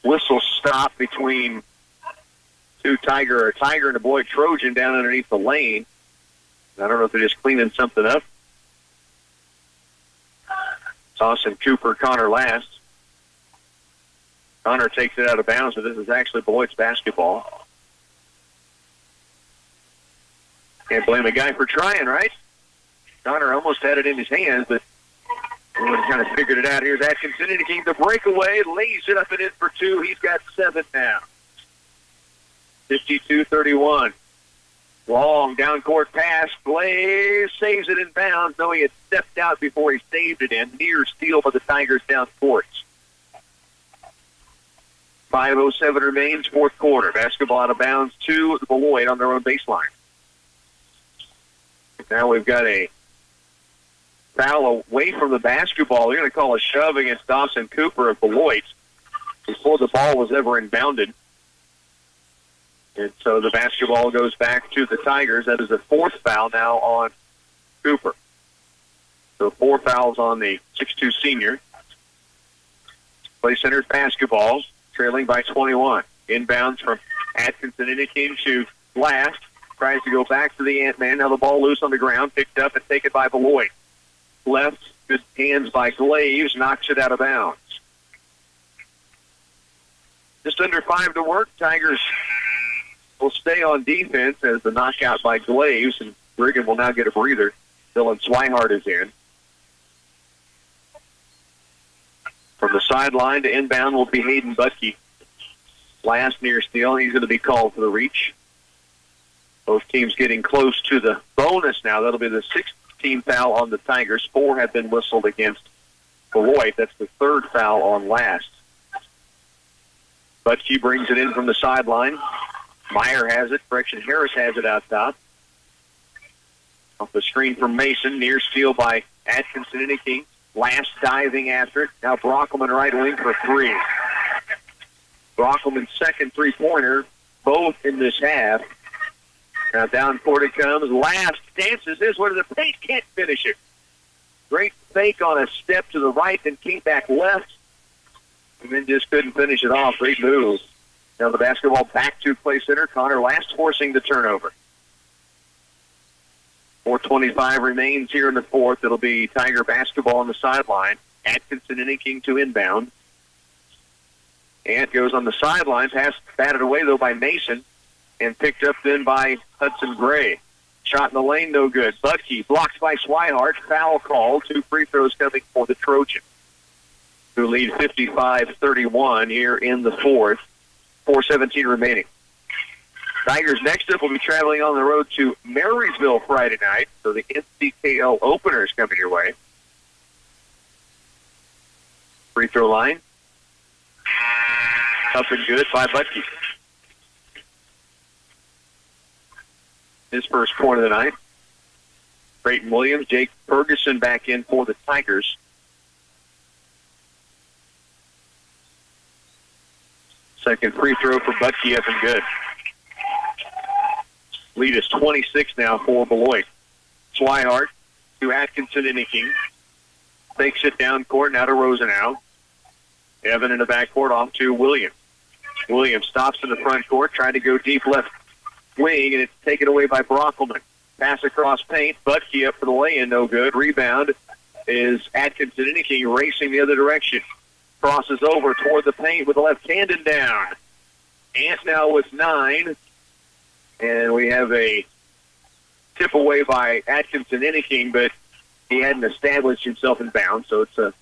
whistle stop between a Tiger and a Beloit Trojan down underneath the lane. I don't know if they're just cleaning something up. Dawson Cooper, Connor Last. Connor takes it out of bounds, but this is actually Beloit's basketball. Can't blame a guy for trying, right? Connor almost had it in his hands, but everyone kind of figured it out. Here's Atkinson indicating the breakaway, lays it up and in for 2. He's got 7 now. 52-31. Long down-court pass. Blaze saves it in bounds. No, he had stepped out before he saved it in. Near steal by the Tigers down court. 5:07 remains, fourth quarter. Basketball out of bounds to Beloit on their own baseline. Now we've got a foul away from the basketball. They're going to call a shove against Dawson Cooper of Beloit before the ball was ever inbounded. And so the basketball goes back to the Tigers. That is the 4th foul now on Cooper. So 4 fouls on the 6'2 senior. Play center's basketball, trailing by 21. Inbounds from Atkinson indicating to Last. Tries to go back to the Ant-Man. Now the ball loose on the ground, picked up and taken by Beloit. Left, good hands by Glaves, knocks it out of bounds. Just under 5 to work. Tigers will stay on defense as the knockout by Glaves, and Brigham will now get a breather. Dylan Swihart is in. From the sideline to inbound will be Hayden Butke. Last near steal, he's going to be called for the reach. Both teams getting close to the bonus now. That'll be the 16th foul on the Tigers. 4 have been whistled against Beloit. That's the 3rd foul on Last. Butke brings it in from the sideline. Meyer has it. Correction, Harris has it out top. Off the screen from Mason. Near steal by Atkinson and King. Last diving after it. Now Brockelman right wing for 3. Brockelman's second 3-pointer, both in this half. Now down court it comes. Last dances this one to the paint. Can't finish it. Great fake on a step to the right, then came back left. And then just couldn't finish it off. Great move. Now the basketball back to play center. Connor Last forcing the turnover. 4:25 remains here in the fourth. It'll be Tiger basketball on the sideline. Atkinson and Inking to inbound. Ant goes on the sideline. Pass batted away, though, by Mason. And picked up then by Hudson Gray. Shot in the lane, no good. Butke blocked by Swihart. Foul call. 2 free throws coming for the Trojans, who lead 55-31 here in the fourth. 4:17 remaining. Tigers next up will be traveling on the road to Marysville Friday night. So the NCKL opener is coming your way. Free throw line. Up and good by Butke. His first point of the night. Creighton Williams, Jake Ferguson back in for the Tigers. Second free throw for Butke, up and good. Lead is 26 now for Beloit. Swihart to Atkinson Inniking. Takes it down court, now to Rosenau. Evan in the backcourt off to Williams. Williams stops in the front court, trying to go deep left wing, and it's taken away by Brockelman. Pass across paint, Butke up for the lay-in, no good. Rebound is Atkinson Inniking racing the other direction. Crosses over toward the paint with the left-handed down. Ant now with 9, and we have a tip away by Atkinson Inniking, but he hadn't established himself in bounds, so it's a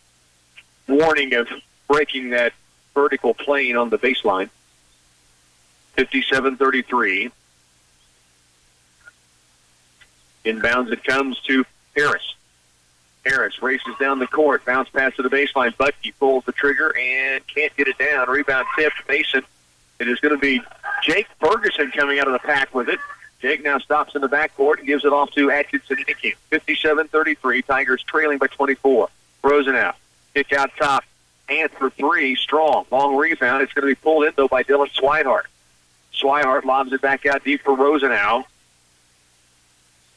warning of breaking that vertical plane on the baseline. 57-33. Inbounds it comes to Harris. Harris races down the court, bounce pass to the baseline. Butke pulls the trigger and can't get it down. Rebound tipped. Mason. It is going to be Jake Ferguson coming out of the pack with it. Jake now stops in the backcourt and gives it off to Atkinson Inniking. 57-33. Tigers trailing by 24. Rosenau. Kick out top. Ant for 3. Strong. Long rebound. It's going to be pulled in, though, by Dylan Swihart. Swihart lobs it back out deep for Rosenau.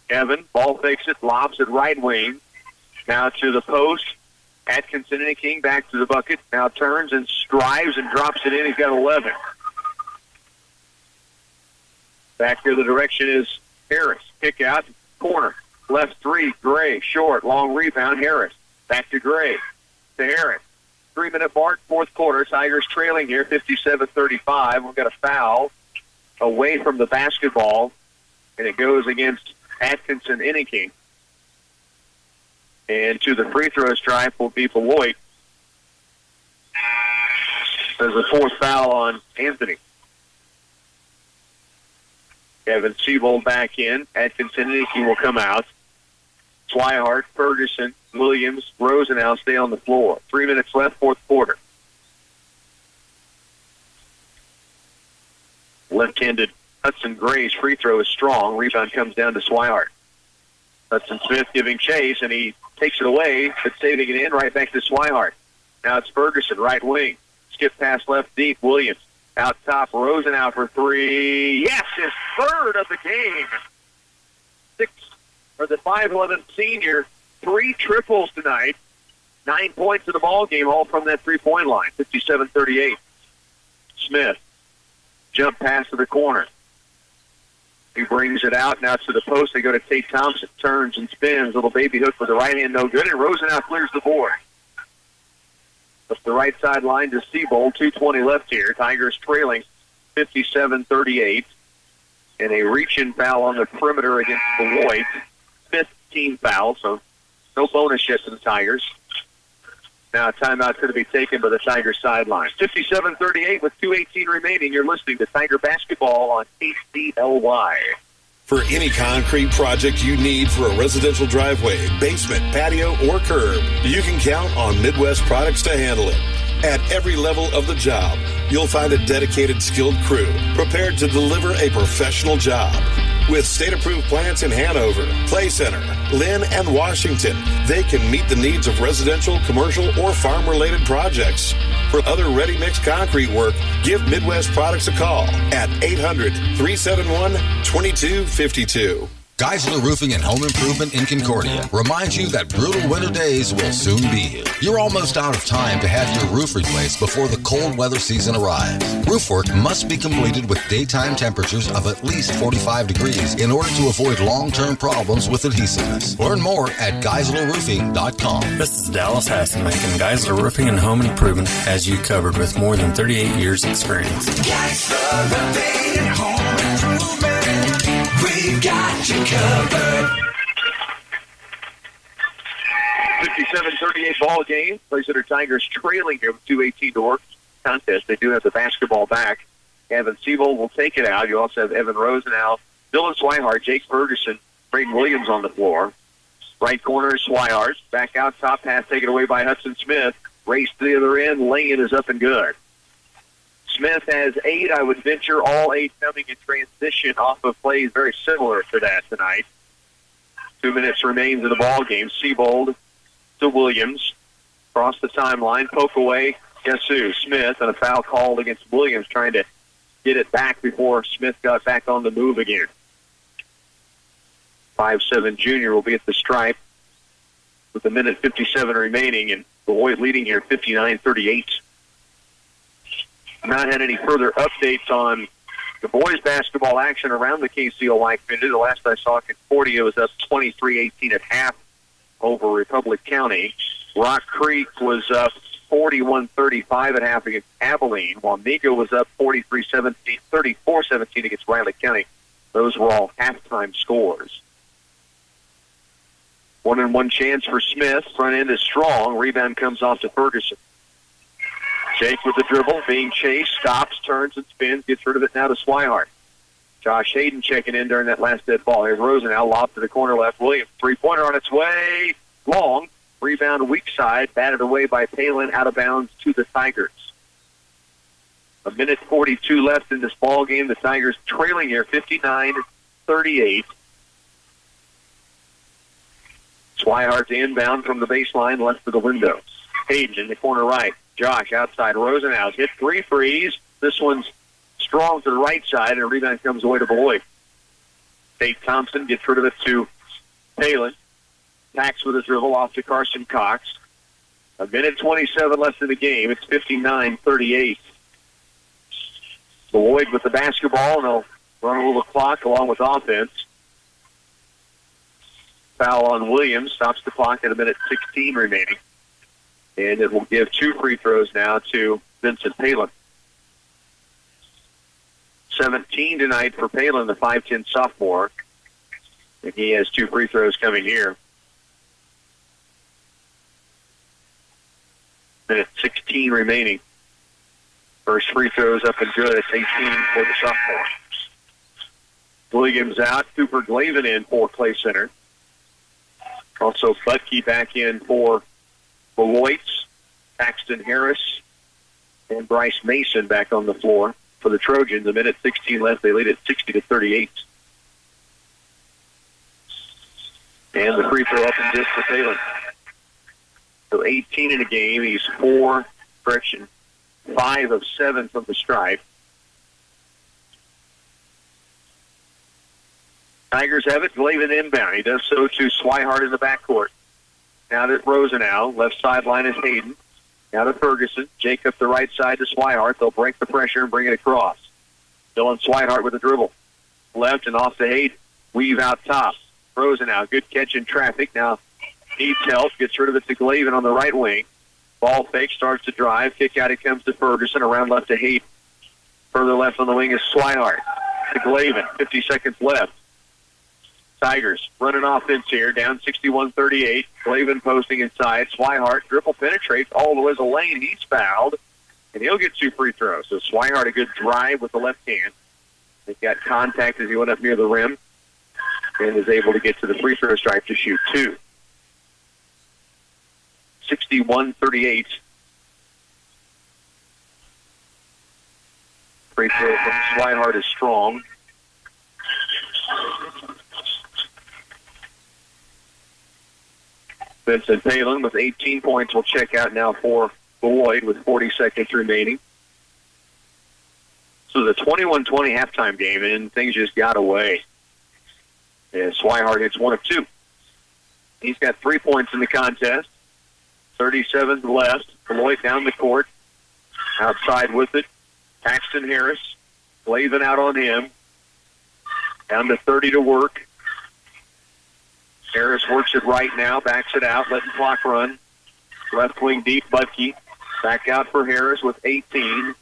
Evan, ball fakes it, lobs it right wing. Now to the post. Atkinson Inniking back to the bucket. Now turns and strives and drops it in. He's got 11. Back here, the direction is Harris. Kick out, corner. Left 3, Gray. Short, long rebound, Harris. Back to Gray. To Harris. 3-minute mark, fourth quarter. Tigers trailing here, 57-35. We've got a foul away from the basketball, and it goes against Atkinson Inniking. And to the free throw stripe will be Beloit. There's a fourth foul on Anthony. Kevin Siebold back in. Atkinson Inniking will come out. Swihart, Ferguson, Williams, Rosenau stay on the floor. 3 minutes left, fourth quarter. Left-handed Hudson Gray's free throw is strong. Rebound comes down to Swihart. Hudson Smith giving chase, and he takes it away, but saving it in right back to Swihart. Now it's Ferguson, right wing. Skip pass left deep. Williams out top. Rosenau for 3. Yes, his third of the game. The 5'11 senior, 3 triples tonight. 9 points in the ball game, all from that three-point line. 57-38. Smith. Jump pass to the corner. He brings it out now to the post. They go to Tate Thompson. Turns and spins. Little baby hook with the right hand, no good. And Rosenau clears the board. Up the right sideline to Siebold. 2:20 left here. Tigers trailing 57-38. And a reach-in foul on the perimeter against Beloit. 15 foul, so no bonus yet to the Tigers. Now a timeout going to be taken by the Tigers sideline. 57-38 with 2:18 remaining. You're listening to Tiger Basketball on KCLY. For any concrete project you need for a residential driveway, basement, patio, or curb, you can count on Midwest Products to handle it. At every level of the job, you'll find a dedicated, skilled crew prepared to deliver a professional job. With state-approved plants in Hanover, Clay Center, Lynn, and Washington, they can meet the needs of residential, commercial, or farm-related projects. For other ready-mix concrete work, give Midwest Products a call at 800-371-2252. Geisler Roofing and Home Improvement in Concordia reminds you that brutal winter days will soon be here. You're almost out of time to have your roof replaced before the cold weather season arrives. Roof work must be completed with daytime temperatures of at least 45 degrees in order to avoid long-term problems with adhesiveness. Learn more at GeislerRoofing.com. This is Dallas Hasselmack, Geisler Roofing and Home Improvement has you covered with more than 38 years experience. Geisler Roofing and Home Improvement. We've got you covered. 57-38 ball game. Placer Tigers trailing here with 2:18 to work contest. They do have the basketball back. Evan Siebold will take it out. You also have Evan Rosenau, Dylan Swihart, Jake Ferguson, Braden Williams on the floor. Right corner is Swihart. Back out top, pass taken away by Hudson Smith. Race to the other end. Lane is up and good. Smith has 8. I would venture all 8 coming in transition off of plays very similar to that tonight. 2 minutes remains in the ball game. Seabold to Williams. Across the timeline, poke away. Guess who? Smith, and a foul called against Williams, trying to get it back before Smith got back on the move again. 5'7" junior will be at the stripe with 1:57 remaining, and Beloit leading here 59-38. Not had any further updates on the boys' basketball action around the KCLY community. The last I saw, Concordia was up 23-18 at half over Republic County. Rock Creek was up 41-35 at half against Abilene, while Migo was up 34-17 against Riley County. Those were all halftime scores. 1-on-1 chance for Smith. Front end is strong. Rebound comes off to Ferguson. Jake with the dribble, being chased, stops, turns, and spins, gets rid of it now to Swihart. Josh Hayden checking in during that last dead ball. Here's Rosenau, lob to the corner left. Williams, three-pointer on its way. Long. Rebound weak side, batted away by Palin, out of bounds to the Tigers. 1:42 left in this ball game. The Tigers trailing here 59-38. Swihart's inbound from the baseline, left to the window. Hayden in the corner right. Josh outside. Rosenhaus hit 3 threes. This one's strong to the right side, and a rebound comes away to Beloit. Tate Thompson gets rid of it to Palin. Tacks with his dribble off to Carson Cox. 1:27 left in the game. It's 59-38. Beloit with the basketball, and they'll run a little clock along with offense. Foul on Williams. Stops the clock at 1:16 remaining. And it will give 2 free throws now to Vincent Palin. 17 tonight for Palin, the 5'10" sophomore. And he has 2 free throws coming here. 1:16 remaining. First free throws up and good. It's 18 for the sophomore. Williams out. Cooper Glavin in for Clay Center. Also Butke back in for Beloit. Paxton Harris and Bryce Mason back on the floor for the Trojans. 1:16 left. They lead at 60-38. And the free throw up and just for Palin. So 18 in a game. He's 5 of 7 from the stripe. Tigers have it. Glavin inbound. He does so to Swihart in the backcourt. Now to Rosenau. Left sideline is Hayden. Now to Ferguson. Jake up the right side to Swihart. They'll break the pressure and bring it across. Dylan Swihart with a dribble. Left and off to Hayden. Weave out top. Rosenau. Good catch in traffic. Now needs help. Gets rid of it to Glavin on the right wing. Ball fake. Starts to drive. Kick out. It comes to Ferguson. Around left to Hayden. Further left on the wing is Swihart. To Glavin. 50 seconds left. Tigers running offense here, down 61-38. Glavin posting inside. Swihart dribble penetrates all the way to the lane. He's fouled, and he'll get 2 free throws. So Swihart a good drive with the left hand. He got contact as he went up near the rim and is able to get to the free throw stripe to shoot 2. 61-38. Free throw from Swihart is strong. Vincent Palin with 18 points will check out now for Beloit with 40 seconds remaining. So the 21-20 halftime game, and things just got away. And Swihart hits 1 of 2. He's got 3 points in the contest. 37 left. Beloit down the court. Outside with it. Paxton Harris. Glavin out on him. Down to 30 to work. Harris works it right now, backs it out, letting clock run. Left wing deep, Butke. Back out for Harris with 18.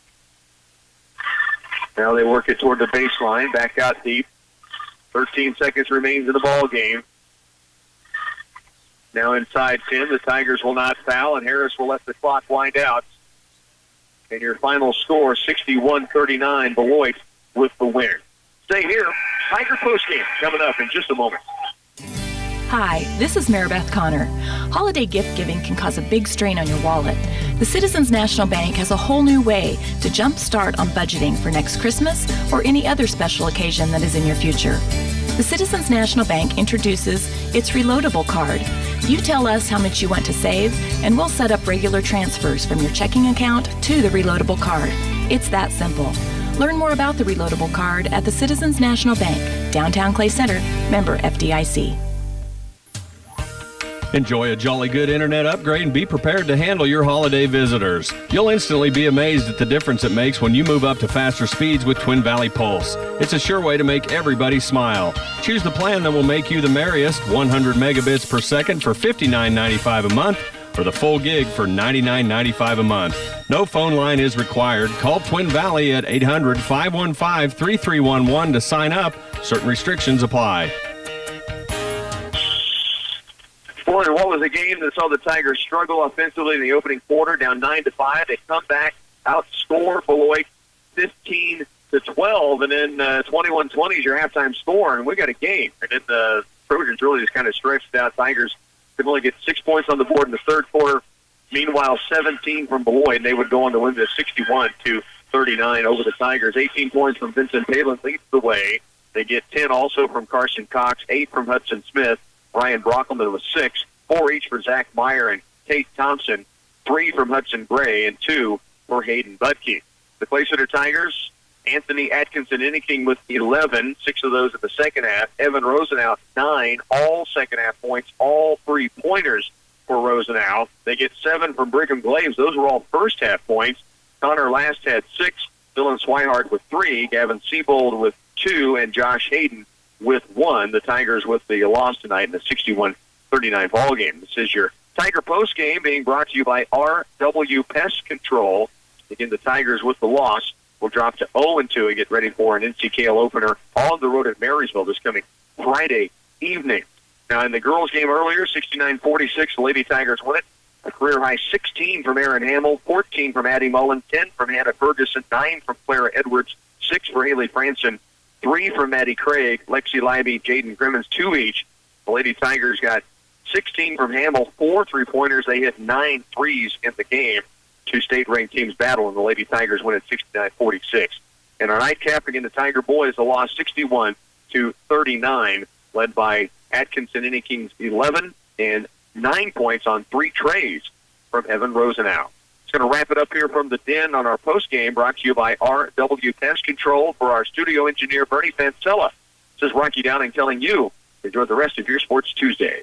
Now they work it toward the baseline, back out deep. 13 seconds remains in the ball game. Now inside 10, the Tigers will not foul, and Harris will let the clock wind out. And your final score, 61-39, Beloit with the win. Stay here. Tiger postgame coming up in just a moment. Hi, this is Maribeth Connor. Holiday gift giving can cause a big strain on your wallet. The Citizens National Bank has a whole new way to jumpstart on budgeting for next Christmas or any other special occasion that is in your future. The Citizens National Bank introduces its Reloadable Card. You tell us how much you want to save, and we'll set up regular transfers from your checking account to the Reloadable Card. It's that simple. Learn more about the Reloadable Card at the Citizens National Bank, downtown Clay Center, member FDIC. Enjoy a jolly good internet upgrade and be prepared to handle your holiday visitors. You'll instantly be amazed at the difference it makes when you move up to faster speeds with Twin Valley Pulse. It's a sure way to make everybody smile. Choose the plan that will make you the merriest, 100 megabits per second for $59.95 a month, or the full gig for $99.95 a month. No phone line is required. Call Twin Valley at 800-515-3311 to sign up. Certain restrictions apply. Boy, what was a game that saw the Tigers struggle offensively in the opening quarter, down 9-5. They come back, outscore Beloit 15-12, and then 21-20 is your halftime score, and we got a game. And then the Trojans really just kind of stretched out. Tigers could only get 6 points on the board in the third quarter. Meanwhile, 17 from Beloit, and they would go on to win this 61-39 over the Tigers. 18 points from Vincent Palin leads the way. They get 10 also from Carson Cox, 8 from Hudson Smith. Ryan Brockelman with 6, 4 each for Zach Meyer and Tate Thompson, 3 from Hudson Gray, and 2 for Hayden Budke. The Clay Center Tigers, Anthony Atkinson Inniking with 11, 6 of those in the second half. Evan Rosenau, 9, all second half points, all 3-pointers for Rosenau. They get 7 from Brigham Glaves. Those were all first half points. Connor Last had 6, Dylan Swihart with 3, Gavin Siebold with 2, and Josh Hayden with 1. The Tigers with the loss tonight in the 61-39 ball game. This is your Tiger Post game being brought to you by RW Pest Control. Again, the Tigers with the loss will drop to 0-2 and get ready for an NCKL opener on the road at Marysville this coming Friday evening. Now, in the girls' game earlier, 69-46, the Lady Tigers win it. A career-high 16 from Erin Hamill, 14 from Addie Mullen, 10 from Hannah Ferguson, 9 from Clara Edwards, 6 for Haley Franson, 3 from Maddie Craig, Lexi Libby, Jaden Crimmins, 2 each. The Lady Tigers got 16 from Hamill, 4 3-pointers. They hit 9 threes in the game. 2 state-ranked teams battle, and the Lady Tigers win at 69-46. And our nightcap again, the Tiger boys, a loss 61-39, led by Atkinson Innyking's 11 and 9 points on 3 trays from Evan Rosenau. It's going to wrap it up here from the Den on our post-game, brought to you by RW Pest Control. For our studio engineer, Bernie Fancella, this is Rocky Downing telling you, enjoy the rest of your Sports Tuesday.